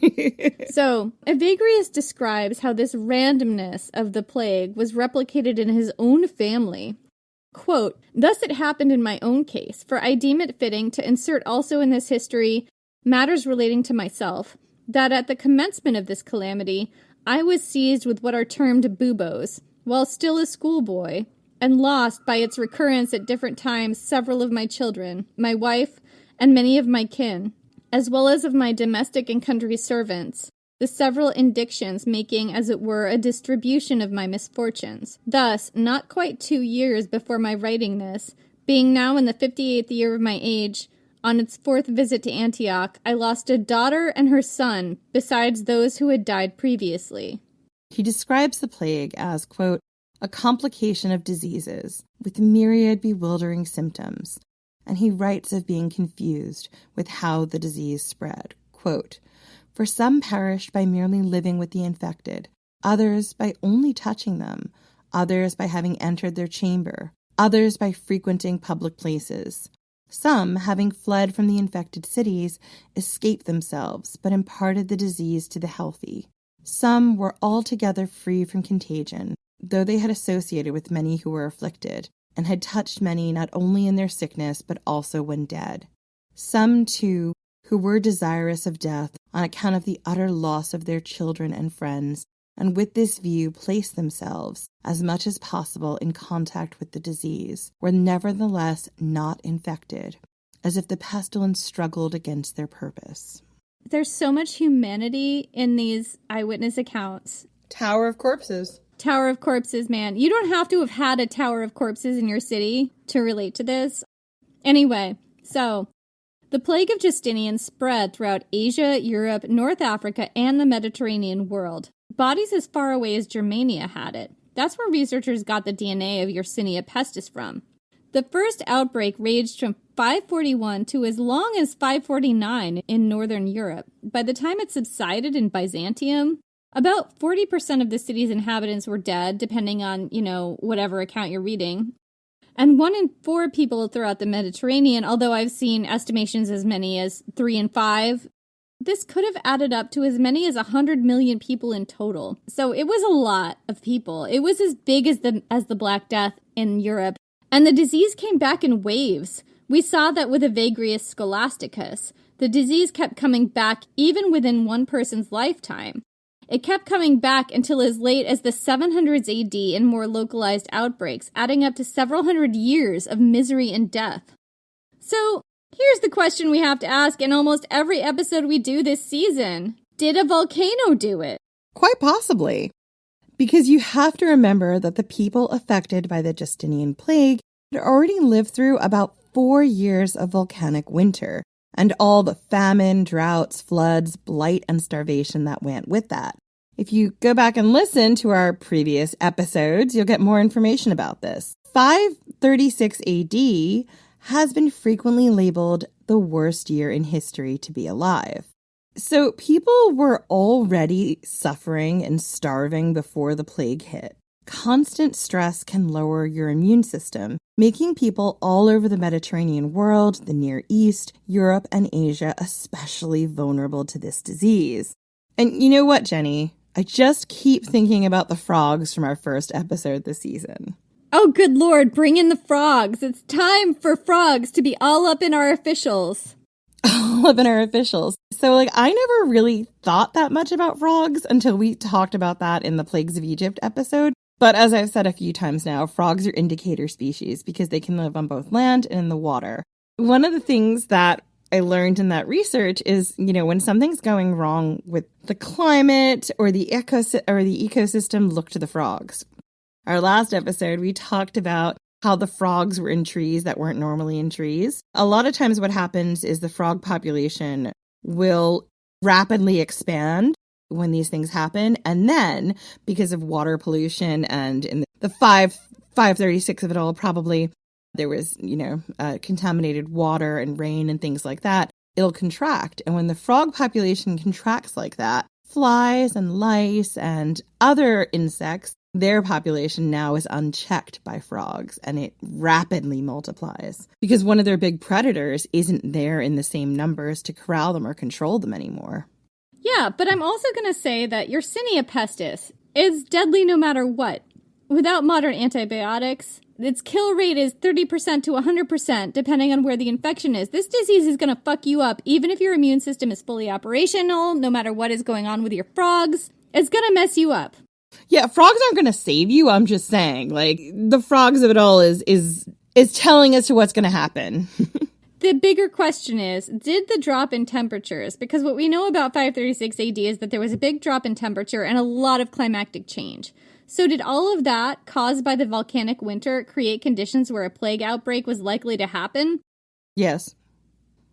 So, Evagrius describes how this randomness of the plague was replicated in his own family. Quote, "Thus it happened in my own case, for I deem it fitting to insert also in this history matters relating to myself, that at the commencement of this calamity, I was seized with what are termed buboes, while still a schoolboy, and lost by its recurrence at different times several of my children, my wife, and many of my kin, as well as of my domestic and country servants, the several indictions making, as it were, a distribution of my misfortunes. Thus, not quite 2 years before my writing this, being now in the 58th year of my age, on its 4th visit to Antioch, I lost a daughter and her son, besides those who had died previously." He describes the plague as, quote, "a complication of diseases, with myriad bewildering symptoms," and he writes of being confused with how the disease spread. Quote, "For some perished by merely living with the infected, others by only touching them, others by having entered their chamber, others by frequenting public places. Some, having fled from the infected cities, escaped themselves, but imparted the disease to the healthy. Some were altogether free from contagion, though they had associated with many who were afflicted, and had touched many not only in their sickness, but also when dead. Some, too, who were desirous of death, on account of the utter loss of their children and friends, and with this view place themselves as much as possible in contact with the disease, were nevertheless not infected, as if the pestilence struggled against their purpose. There's so much humanity in these eyewitness accounts. Tower of Corpses. Tower of Corpses, man. You don't have to have had a Tower of Corpses in your city to relate to this. Anyway, so the Plague of Justinian spread throughout Asia, Europe, North Africa, and the Mediterranean world. Bodies as far away as Germania had it. That's where researchers got the DNA of Yersinia pestis from. The first outbreak raged from 541 to as long as 549 in northern Europe. By the time it subsided in Byzantium, about 40% of the city's inhabitants were dead, depending on, whatever account you're reading. And 1 in 4 people throughout the Mediterranean, although I've seen estimations as many as 3 in 5. This could have added up to as many as 100 million people in total. So it was a lot of people. It was as big as the Black Death in Europe. And the disease came back in waves. We saw that with Evagrius scholasticus. The disease kept coming back even within one person's lifetime. It kept coming back until as late as the 700s AD in more localized outbreaks, adding up to several hundred years of misery and death. So, here's the question we have to ask in almost every episode we do this season. Did a volcano do it? Quite possibly. Because you have to remember that the people affected by the Justinian plague had already lived through about 4 years of volcanic winter, and all the famine, droughts, floods, blight, and starvation that went with that. If you go back and listen to our previous episodes, you'll get more information about this. 536 AD has been frequently labeled the worst year in history to be alive. So people were already suffering and starving before the plague hit. Constant stress can lower your immune system, making people all over the Mediterranean world, the Near East, Europe, and Asia especially vulnerable to this disease. And you know what, Jenny? I just keep thinking about the frogs from our first episode this season. Oh, good Lord, bring in the frogs. It's time for frogs to be all up in our officials. All up in our officials. So, I never really thought that much about frogs until we talked about that in the Plagues of Egypt episode. But as I've said a few times now, frogs are indicator species because they can live on both land and in the water. One of the things that I learned in that research is, when something's going wrong with the climate or the ecosystem, look to the frogs. Our last episode, we talked about how the frogs were in trees that weren't normally in trees. A lot of times what happens is the frog population will rapidly expand when these things happen. And then, because of water pollution and in the 536 of it all, probably there was, contaminated water and rain and things like that, it'll contract. And when the frog population contracts like that, flies and lice and other insects, their population now is unchecked by frogs, and it rapidly multiplies because one of their big predators isn't there in the same numbers to corral them or control them anymore. Yeah, but I'm also going to say that Yersinia pestis is deadly no matter what. Without modern antibiotics, its kill rate is 30% to 100%, depending on where the infection is. This disease is going to fuck you up, even if your immune system is fully operational, no matter what is going on with your frogs. It's going to mess you up. Yeah, frogs aren't going to save you. I'm just saying, the frogs of it all is telling us to what's going to happen. The bigger question is, did the drop in temperatures, because what we know about 536 AD is that there was a big drop in temperature and a lot of climactic change. So did all of that, caused by the volcanic winter, create conditions where a plague outbreak was likely to happen? Yes.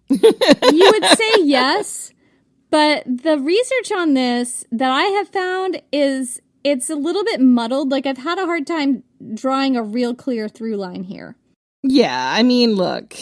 You would say yes, but the research on this that I have found is it's a little bit muddled. I've had a hard time drawing a real clear through line here. Yeah, look,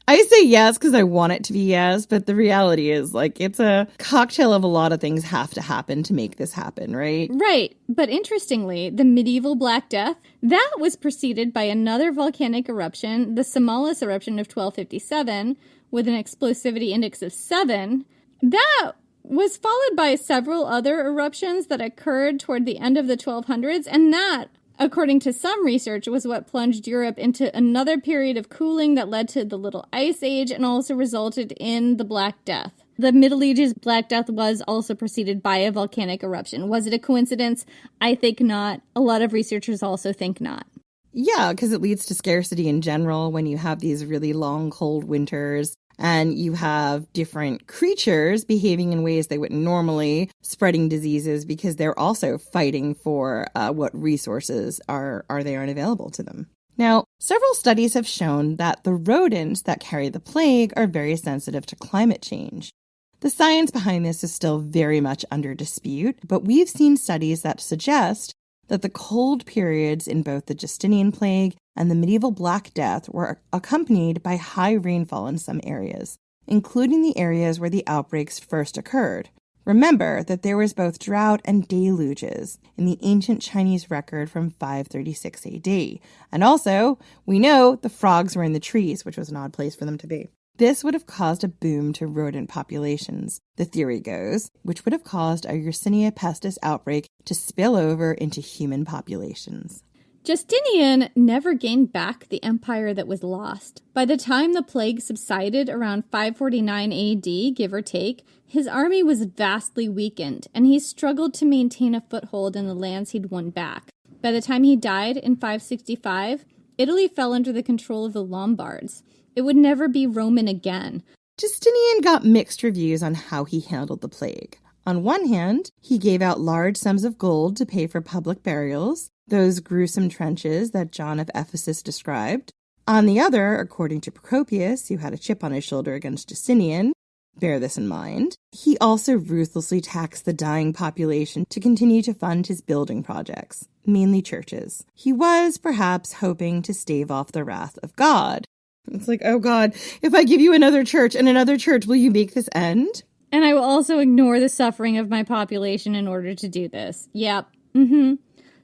I say yes because I want it to be yes, but the reality is, it's a cocktail of a lot of things have to happen to make this happen, right? Right, but interestingly, the medieval Black Death, that was preceded by another volcanic eruption, the Simolis eruption of 1257, with an explosivity index of 7. That was followed by several other eruptions that occurred toward the end of the 1200s, and that, according to some research, was what plunged Europe into another period of cooling that led to the Little Ice Age and also resulted in the Black Death. The Middle Ages Black Death was also preceded by a volcanic eruption. Was it a coincidence? I think not. A lot of researchers also think not. Yeah, because it leads to scarcity in general when you have these really long, cold winters and you have different creatures behaving in ways they wouldn't normally, spreading diseases because they're also fighting for what resources are there and available to them. Now, several studies have shown that the rodents that carry the plague are very sensitive to climate change. The science behind this is still very much under dispute, but we've seen studies that suggest that the cold periods in both the Justinian plague and the medieval Black Death were accompanied by high rainfall in some areas, including the areas where the outbreaks first occurred. Remember that there was both drought and deluges in the ancient Chinese record from 536 AD. And also, we know the frogs were in the trees, which was an odd place for them to be. This would have caused a boom to rodent populations, the theory goes, which would have caused a Yersinia pestis outbreak to spill over into human populations. Justinian never gained back the empire that was lost. By the time the plague subsided around 549 AD, give or take, his army was vastly weakened, and he struggled to maintain a foothold in the lands he'd won back. By the time he died in 565, Italy fell under the control of the Lombards. It would never be Roman again. Justinian got mixed reviews on how he handled the plague. On one hand, he gave out large sums of gold to pay for public burials, those gruesome trenches that John of Ephesus described. On the other, according to Procopius, who had a chip on his shoulder against Justinian, bear this in mind, he also ruthlessly taxed the dying population to continue to fund his building projects, mainly churches. He was, perhaps, hoping to stave off the wrath of God. It's like, oh God, if I give you another church and another church, will you make this end? And I will also ignore the suffering of my population in order to do this. Yep.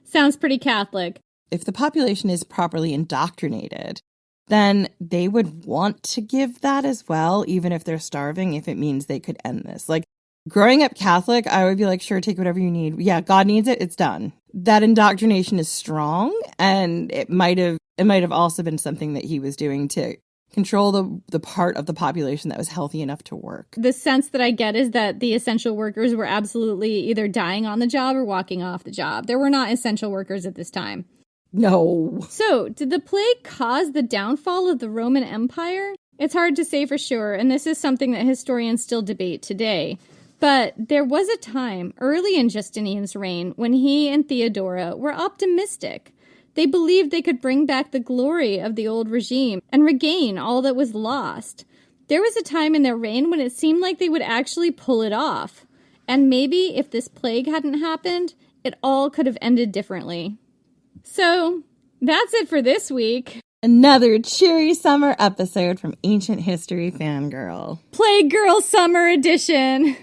Sounds pretty Catholic. If the population is properly indoctrinated, then they would want to give that as well, even if they're starving, if it means they could end this. Like, growing up Catholic, I would be like, sure, take whatever you need. Yeah, God needs it, it's done. That indoctrination is strong, and it might have also been something that he was doing to control the part of the population that was healthy enough to work. The sense that I get is that the essential workers were absolutely either dying on the job or walking off the job. There were not essential workers at this time. No. So, did the plague cause the downfall of the Roman Empire? It's hard to say for sure, and this is something that historians still debate today. But there was a time, early in Justinian's reign, when he and Theodora were optimistic. They believed they could bring back the glory of the old regime and regain all that was lost. There was a time in their reign when it seemed like they would actually pull it off. And maybe if this plague hadn't happened, it all could have ended differently. So, that's it for this week. Another cheery summer episode from Ancient History Fangirl. Plague Girl Summer Edition.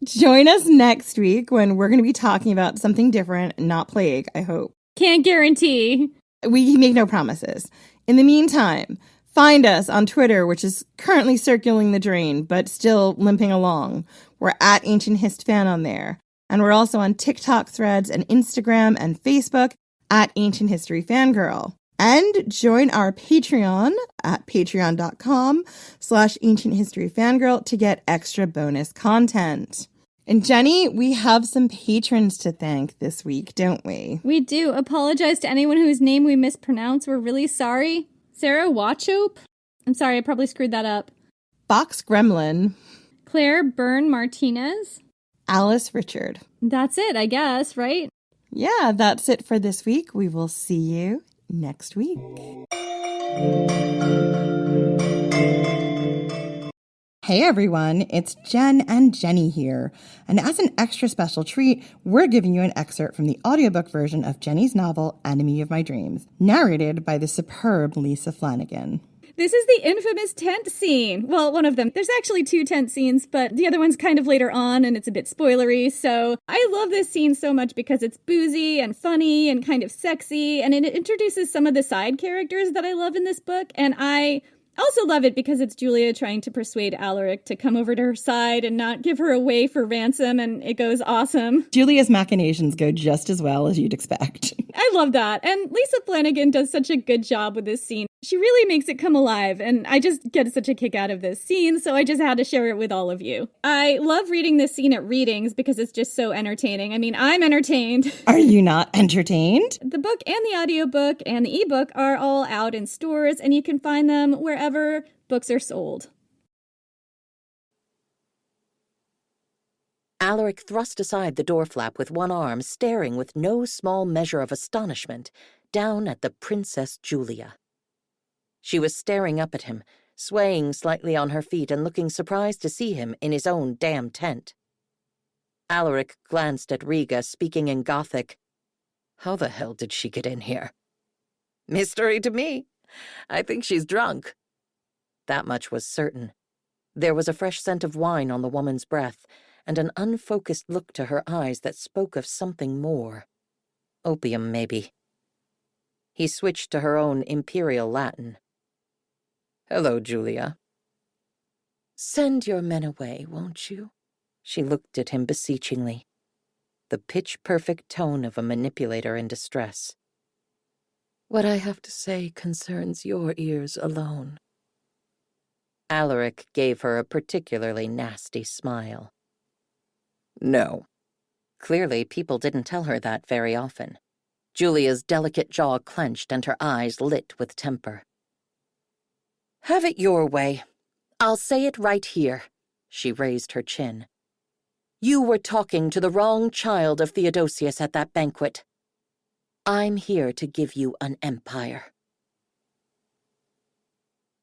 Join us next week when we're going to be talking about something different, not plague, I hope. Can't guarantee. We make no promises. In the meantime, find us on Twitter, which is currently circling the drain, but still limping along. We're at Ancient Hist Fan on there. And we're also on TikTok, Threads, and Instagram and Facebook at Ancient History Fangirl. And join our Patreon at patreon.com/Ancient History Fangirl to get extra bonus content. And Jenny, we have some patrons to thank this week, don't we? We do. Apologize to anyone whose name we mispronounce. We're really sorry. Sarah Wachope? I'm sorry, I probably screwed that up. Box Gremlin. Claire Byrne Martinez. Alice Richard. That's it, I guess, right? Yeah, that's it for this week. We will see you next week. Hey everyone, it's Jen and Jenny here. And as an extra special treat, we're giving you an excerpt from the audiobook version of Jenny's novel, Enemy of My Dreams, narrated by the superb Lisa Flanagan. This is the infamous tent scene. Well, one of them. There's actually 2 tent scenes, but the other one's kind of later on and it's a bit spoilery. So I love this scene so much because it's boozy and funny and kind of sexy, and it introduces some of the side characters that I love in this book. And I also love it because it's Julia trying to persuade Alaric to come over to her side and not give her away for ransom, and it goes awesome. Julia's machinations go just as well as you'd expect. I love that. And Lisa Flanagan does such a good job with this scene. She really makes it come alive, and I just get such a kick out of this scene, so I just had to share it with all of you. I love reading this scene at readings because it's just so entertaining. I mean, I'm entertained. Are you not entertained? The book and the audiobook and the ebook are all out in stores, and you can find them wherever books are sold. Alaric thrust aside the door flap with one arm, staring with no small measure of astonishment down at the Princess Julia. She was staring up at him, swaying slightly on her feet and looking surprised to see him in his own damn tent. Alaric glanced at Riga, speaking in Gothic. How the hell did she get in here? Mystery to me. I think she's drunk. That much was certain. There was a fresh scent of wine on the woman's breath, and an unfocused look to her eyes that spoke of something more. Opium, maybe. He switched to her own imperial Latin. Hello, Julia. Send your men away, won't you? She looked at him beseechingly, the pitch-perfect tone of a manipulator in distress. What I have to say concerns your ears alone. Alaric gave her a particularly nasty smile. No. Clearly, people didn't tell her that very often. Julia's delicate jaw clenched and her eyes lit with temper. Have it your way. I'll say it right here. She raised her chin. You were talking to the wrong child of Theodosius at that banquet. I'm here to give you an empire.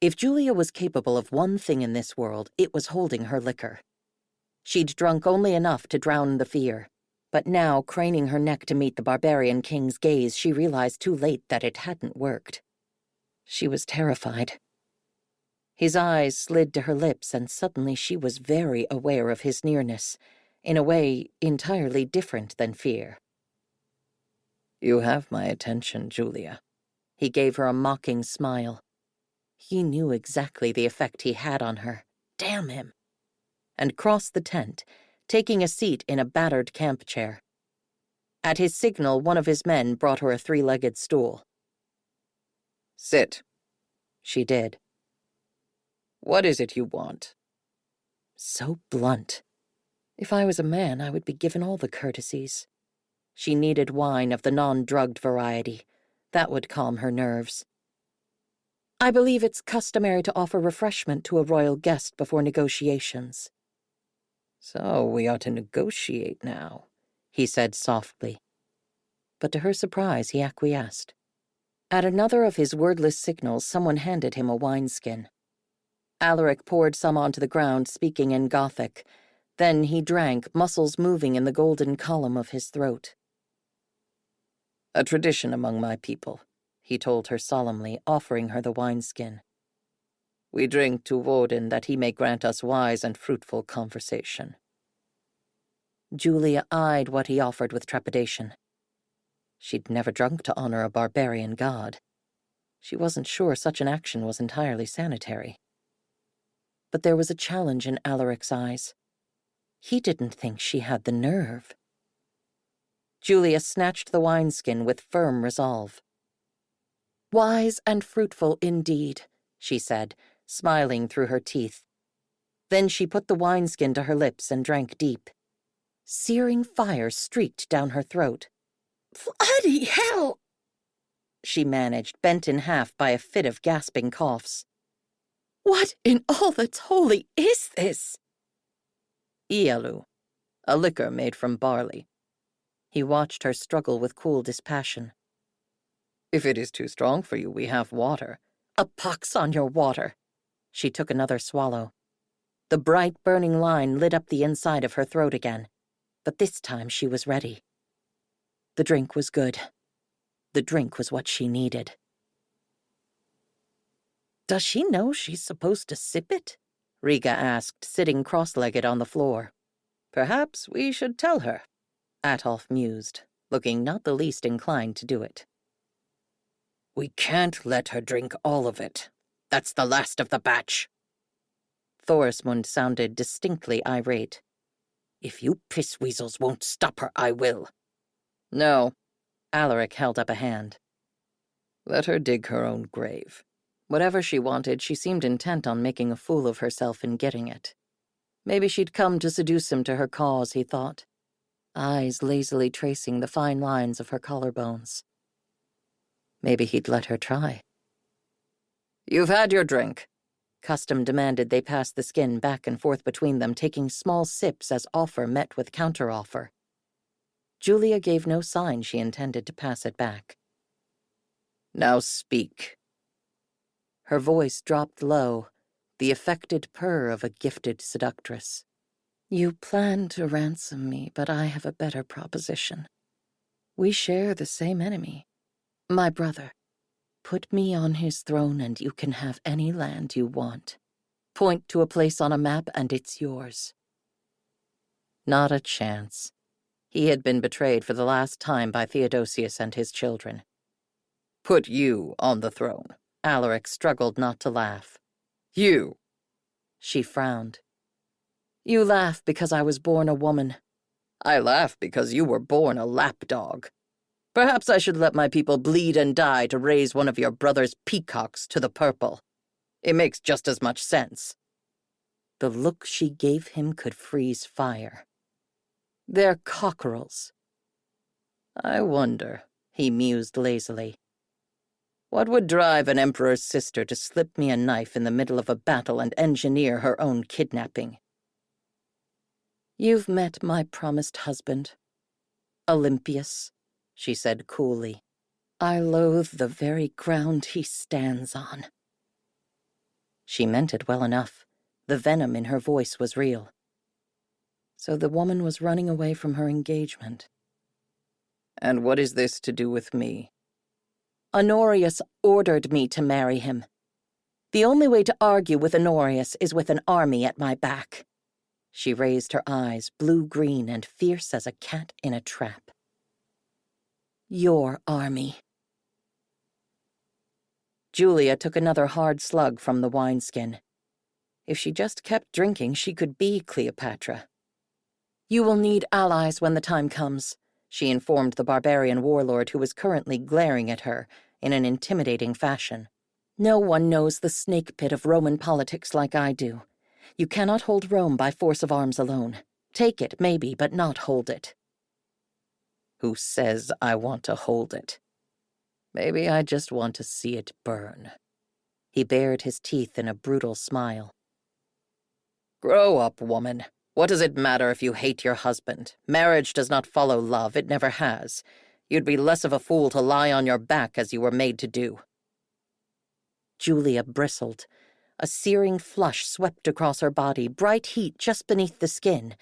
If Julia was capable of one thing in this world, it was holding her liquor. She'd drunk only enough to drown the fear, but now, craning her neck to meet the barbarian king's gaze, she realized too late that it hadn't worked. She was terrified. His eyes slid to her lips, and suddenly she was very aware of his nearness, in a way entirely different than fear. You have my attention, Julia. He gave her a mocking smile. He knew exactly the effect he had on her. Damn him. And crossed the tent, taking a seat in a battered camp chair. At his signal, one of his men brought her a three-legged stool. Sit. She did. What is it you want? So blunt. If I was a man, I would be given all the courtesies. She needed wine of the non-drugged variety. That would calm her nerves. I believe it's customary to offer refreshment to a royal guest before negotiations. So we ought to negotiate now, he said softly. But to her surprise, he acquiesced. At another of his wordless signals, someone handed him a wineskin. Alaric poured some onto the ground, speaking in Gothic. Then he drank, muscles moving in the golden column of his throat. A tradition among my people, he told her solemnly, offering her the wineskin. We drink to Woden that he may grant us wise and fruitful conversation. Julia eyed what he offered with trepidation. She'd never drunk to honor a barbarian god. She wasn't sure such an action was entirely sanitary. But there was a challenge in Alaric's eyes. He didn't think she had the nerve. Julia snatched the wineskin with firm resolve. Wise and fruitful indeed, she said, smiling through her teeth. Then she put the wineskin to her lips and drank deep. Searing fire streaked down her throat. Bloody hell! She managed, bent in half by a fit of gasping coughs. What in all that's holy is this? Ialu, a liquor made from barley. He watched her struggle with cool dispassion. If it is too strong for you, we have water. A pox on your water. She took another swallow. The bright, burning line lit up the inside of her throat again, but this time she was ready. The drink was good. The drink was what she needed. Does she know she's supposed to sip it? Riga asked, sitting cross-legged on the floor. Perhaps we should tell her, Atolf mused, looking not the least inclined to do it. We can't let her drink all of it. That's the last of the batch. Thorismund sounded distinctly irate. If you pissweasels won't stop her, I will. No. Alaric held up a hand. Let her dig her own grave. Whatever she wanted, she seemed intent on making a fool of herself in getting it. Maybe she'd come to seduce him to her cause, he thought, eyes lazily tracing the fine lines of her collarbones. Maybe he'd let her try. "You've had your drink." Custom demanded they pass the skin back and forth between them, taking small sips as offer met with counteroffer. Julia gave no sign she intended to pass it back. "Now speak." Her voice dropped low, the affected purr of a gifted seductress. "You plan to ransom me, but I have a better proposition. We share the same enemy, my brother. Put me on his throne and you can have any land you want. Point to a place on a map and it's yours." Not a chance. He had been betrayed for the last time by Theodosius and his children. "Put you on the throne." Alaric struggled not to laugh. "You." She frowned. "You laugh because I was born a woman. I laugh because you were born a lapdog. Perhaps I should let my people bleed and die to raise one of your brother's peacocks to the purple. It makes just as much sense." The look she gave him could freeze fire. "They're cockerels." "I wonder," he mused lazily. "What would drive an emperor's sister to slip me a knife in the middle of a battle and engineer her own kidnapping?" "You've met my promised husband, Olympius," she said coolly. "I loathe the very ground he stands on." She meant it well enough. The venom in her voice was real. So the woman was running away from her engagement. "And what is this to do with me?" "Honorius ordered me to marry him. The only way to argue with Honorius is with an army at my back." She raised her eyes, blue-green and fierce as a cat in a trap. "Your army." Julia took another hard slug from the wineskin. If she just kept drinking, she could be Cleopatra. "You will need allies when the time comes," she informed the barbarian warlord who was currently glaring at her in an intimidating fashion. "No one knows the snake pit of Roman politics like I do. You cannot hold Rome by force of arms alone. Take it, maybe, but not hold it." Who says I want to hold it? Maybe I just want to see it burn. He bared his teeth in a brutal smile. "Grow up, woman. What does it matter if you hate your husband? Marriage does not follow love. It never has. You'd be less of a fool to lie on your back as you were made to do." Julia bristled. A searing flush swept across her body, bright heat just beneath the skin.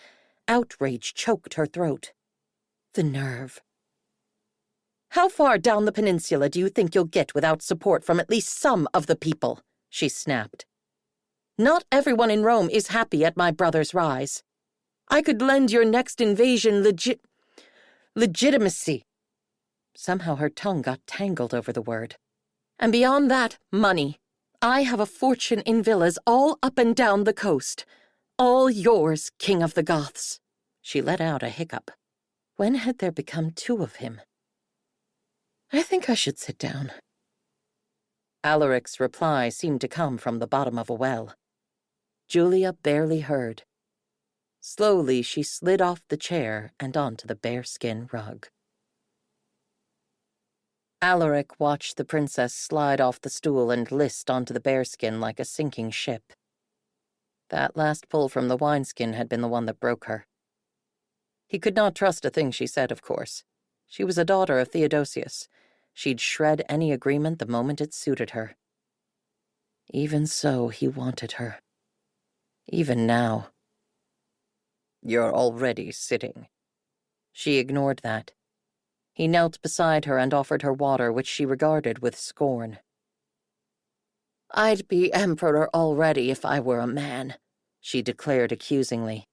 Outrage choked her throat. The nerve. "How far down the peninsula do you think you'll get without support from at least some of the people?" she snapped. "Not everyone in Rome is happy at my brother's rise. I could lend your next invasion legitimacy." Somehow her tongue got tangled over the word. "And beyond that, money. I have a fortune in villas all up and down the coast. All yours, King of the Goths." She let out a hiccup. When had there become two of him? "I think I should sit down." Alaric's reply seemed to come from the bottom of a well. Julia barely heard. Slowly she slid off the chair and onto the bearskin rug. Alaric watched the princess slide off the stool and list onto the bearskin like a sinking ship. That last pull from the wineskin had been the one that broke her. He could not trust a thing she said, of course. She was a daughter of Theodosius. She'd shred any agreement the moment it suited her. Even so, he wanted her. Even now. "You're already sitting." She ignored that. He knelt beside her and offered her water, which she regarded with scorn. "I'd be emperor already if I were a man," she declared accusingly.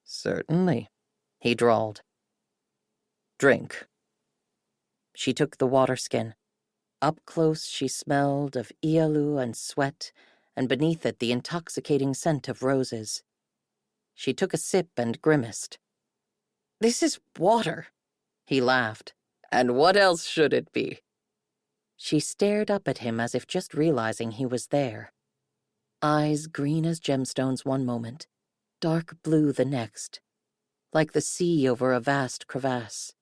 "Certainly," he drawled. "Drink." She took the water skin. Up close she smelled of ialu and sweat, and beneath it the intoxicating scent of roses. She took a sip and grimaced. "This is water." He laughed. "And what else should it be?" She stared up at him as if just realizing he was there. Eyes green as gemstones one moment, dark blue the next, like the sea over a vast crevasse.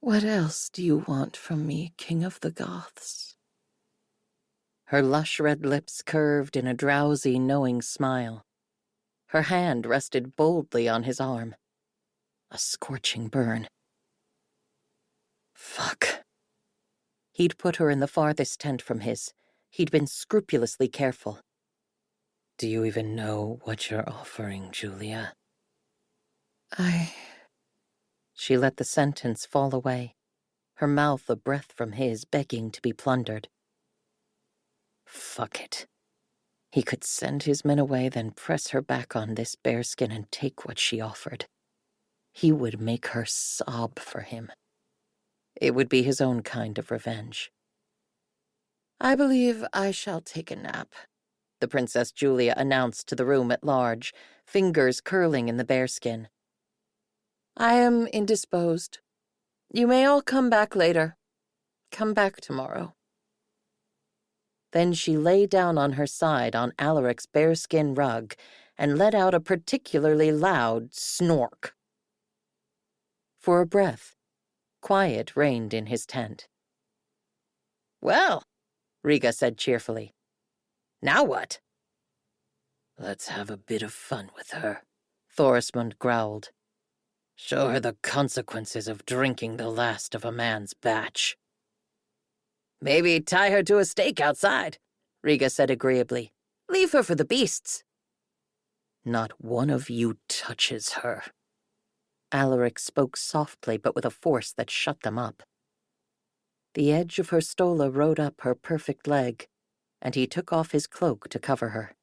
"What else do you want from me, King of the Goths?" Her lush red lips curved in a drowsy, knowing smile. Her hand rested boldly on his arm. A scorching burn. Fuck. He'd put her in the farthest tent from his. He'd been scrupulously careful. "Do you even know what you're offering, Julia?" She let the sentence fall away, her mouth a breath from his, begging to be plundered. Fuck it. He could send his men away, then press her back on this bearskin and take what she offered. He would make her sob for him. It would be his own kind of revenge. "I believe I shall take a nap," the Princess Julia announced to the room at large, fingers curling in the bearskin. "I am indisposed. You may all come back later. Come back tomorrow." Then she lay down on her side on Alaric's bearskin rug and let out a particularly loud snork. For a breath, quiet reigned in his tent. "Well," Riga said cheerfully. "Now what?" "Let's have a bit of fun with her," Thorismund growled. "Show her the consequences of drinking the last of a man's batch." "Maybe tie her to a stake outside," Riga said agreeably. "Leave her for the beasts." "Not one of you touches her." Alaric spoke softly but with a force that shut them up. The edge of her stola rode up her perfect leg, and he took off his cloak to cover her.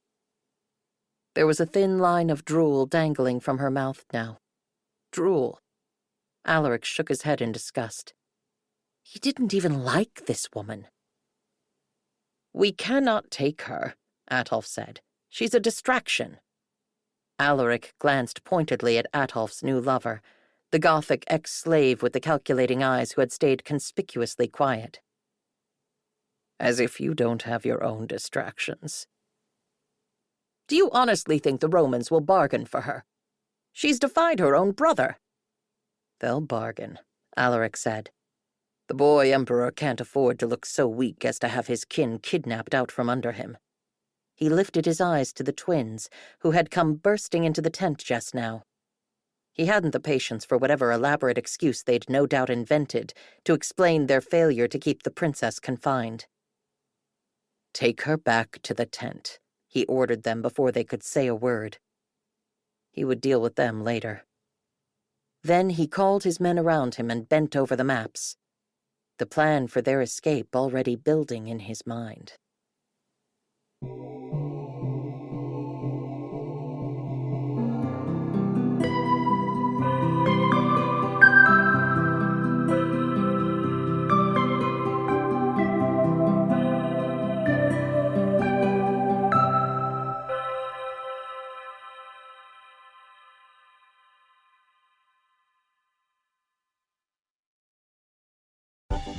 There was a thin line of drool dangling from her mouth now. Drool. Alaric shook his head in disgust. He didn't even like this woman. "We cannot take her," Atolf said. "She's a distraction." Alaric glanced pointedly at Atolf's new lover, the Gothic ex-slave with the calculating eyes who had stayed conspicuously quiet. "As if you don't have your own distractions." "Do you honestly think the Romans will bargain for her? She's defied her own brother." "They'll bargain," Alaric said. "The boy emperor can't afford to look so weak as to have his kin kidnapped out from under him." He lifted his eyes to the twins, who had come bursting into the tent just now. He hadn't the patience for whatever elaborate excuse they'd no doubt invented to explain their failure to keep the princess confined. "Take her back to the tent," he ordered them before they could say a word. He would deal with them later. Then he called his men around him and bent over the maps, the plan for their escape already building in his mind.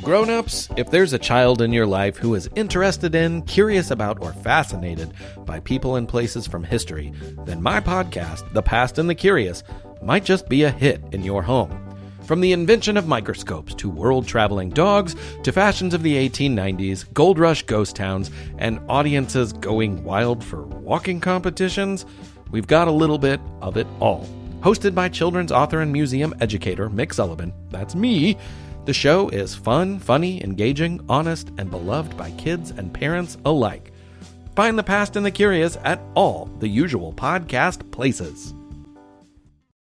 Grown-ups, if there's a child in your life who is interested in, curious about, or fascinated by people and places from history, then my podcast, The Past and the Curious, might just be a hit in your home. From the invention of microscopes to world-traveling dogs to fashions of the 1890s, gold rush ghost towns, and audiences going wild for walking competitions, we've got a little bit of it all. Hosted by children's author and museum educator Mick Sullivan, that's me. The show is fun, funny, engaging, honest, and beloved by kids and parents alike. Find The Past and the Curious at all the usual podcast places.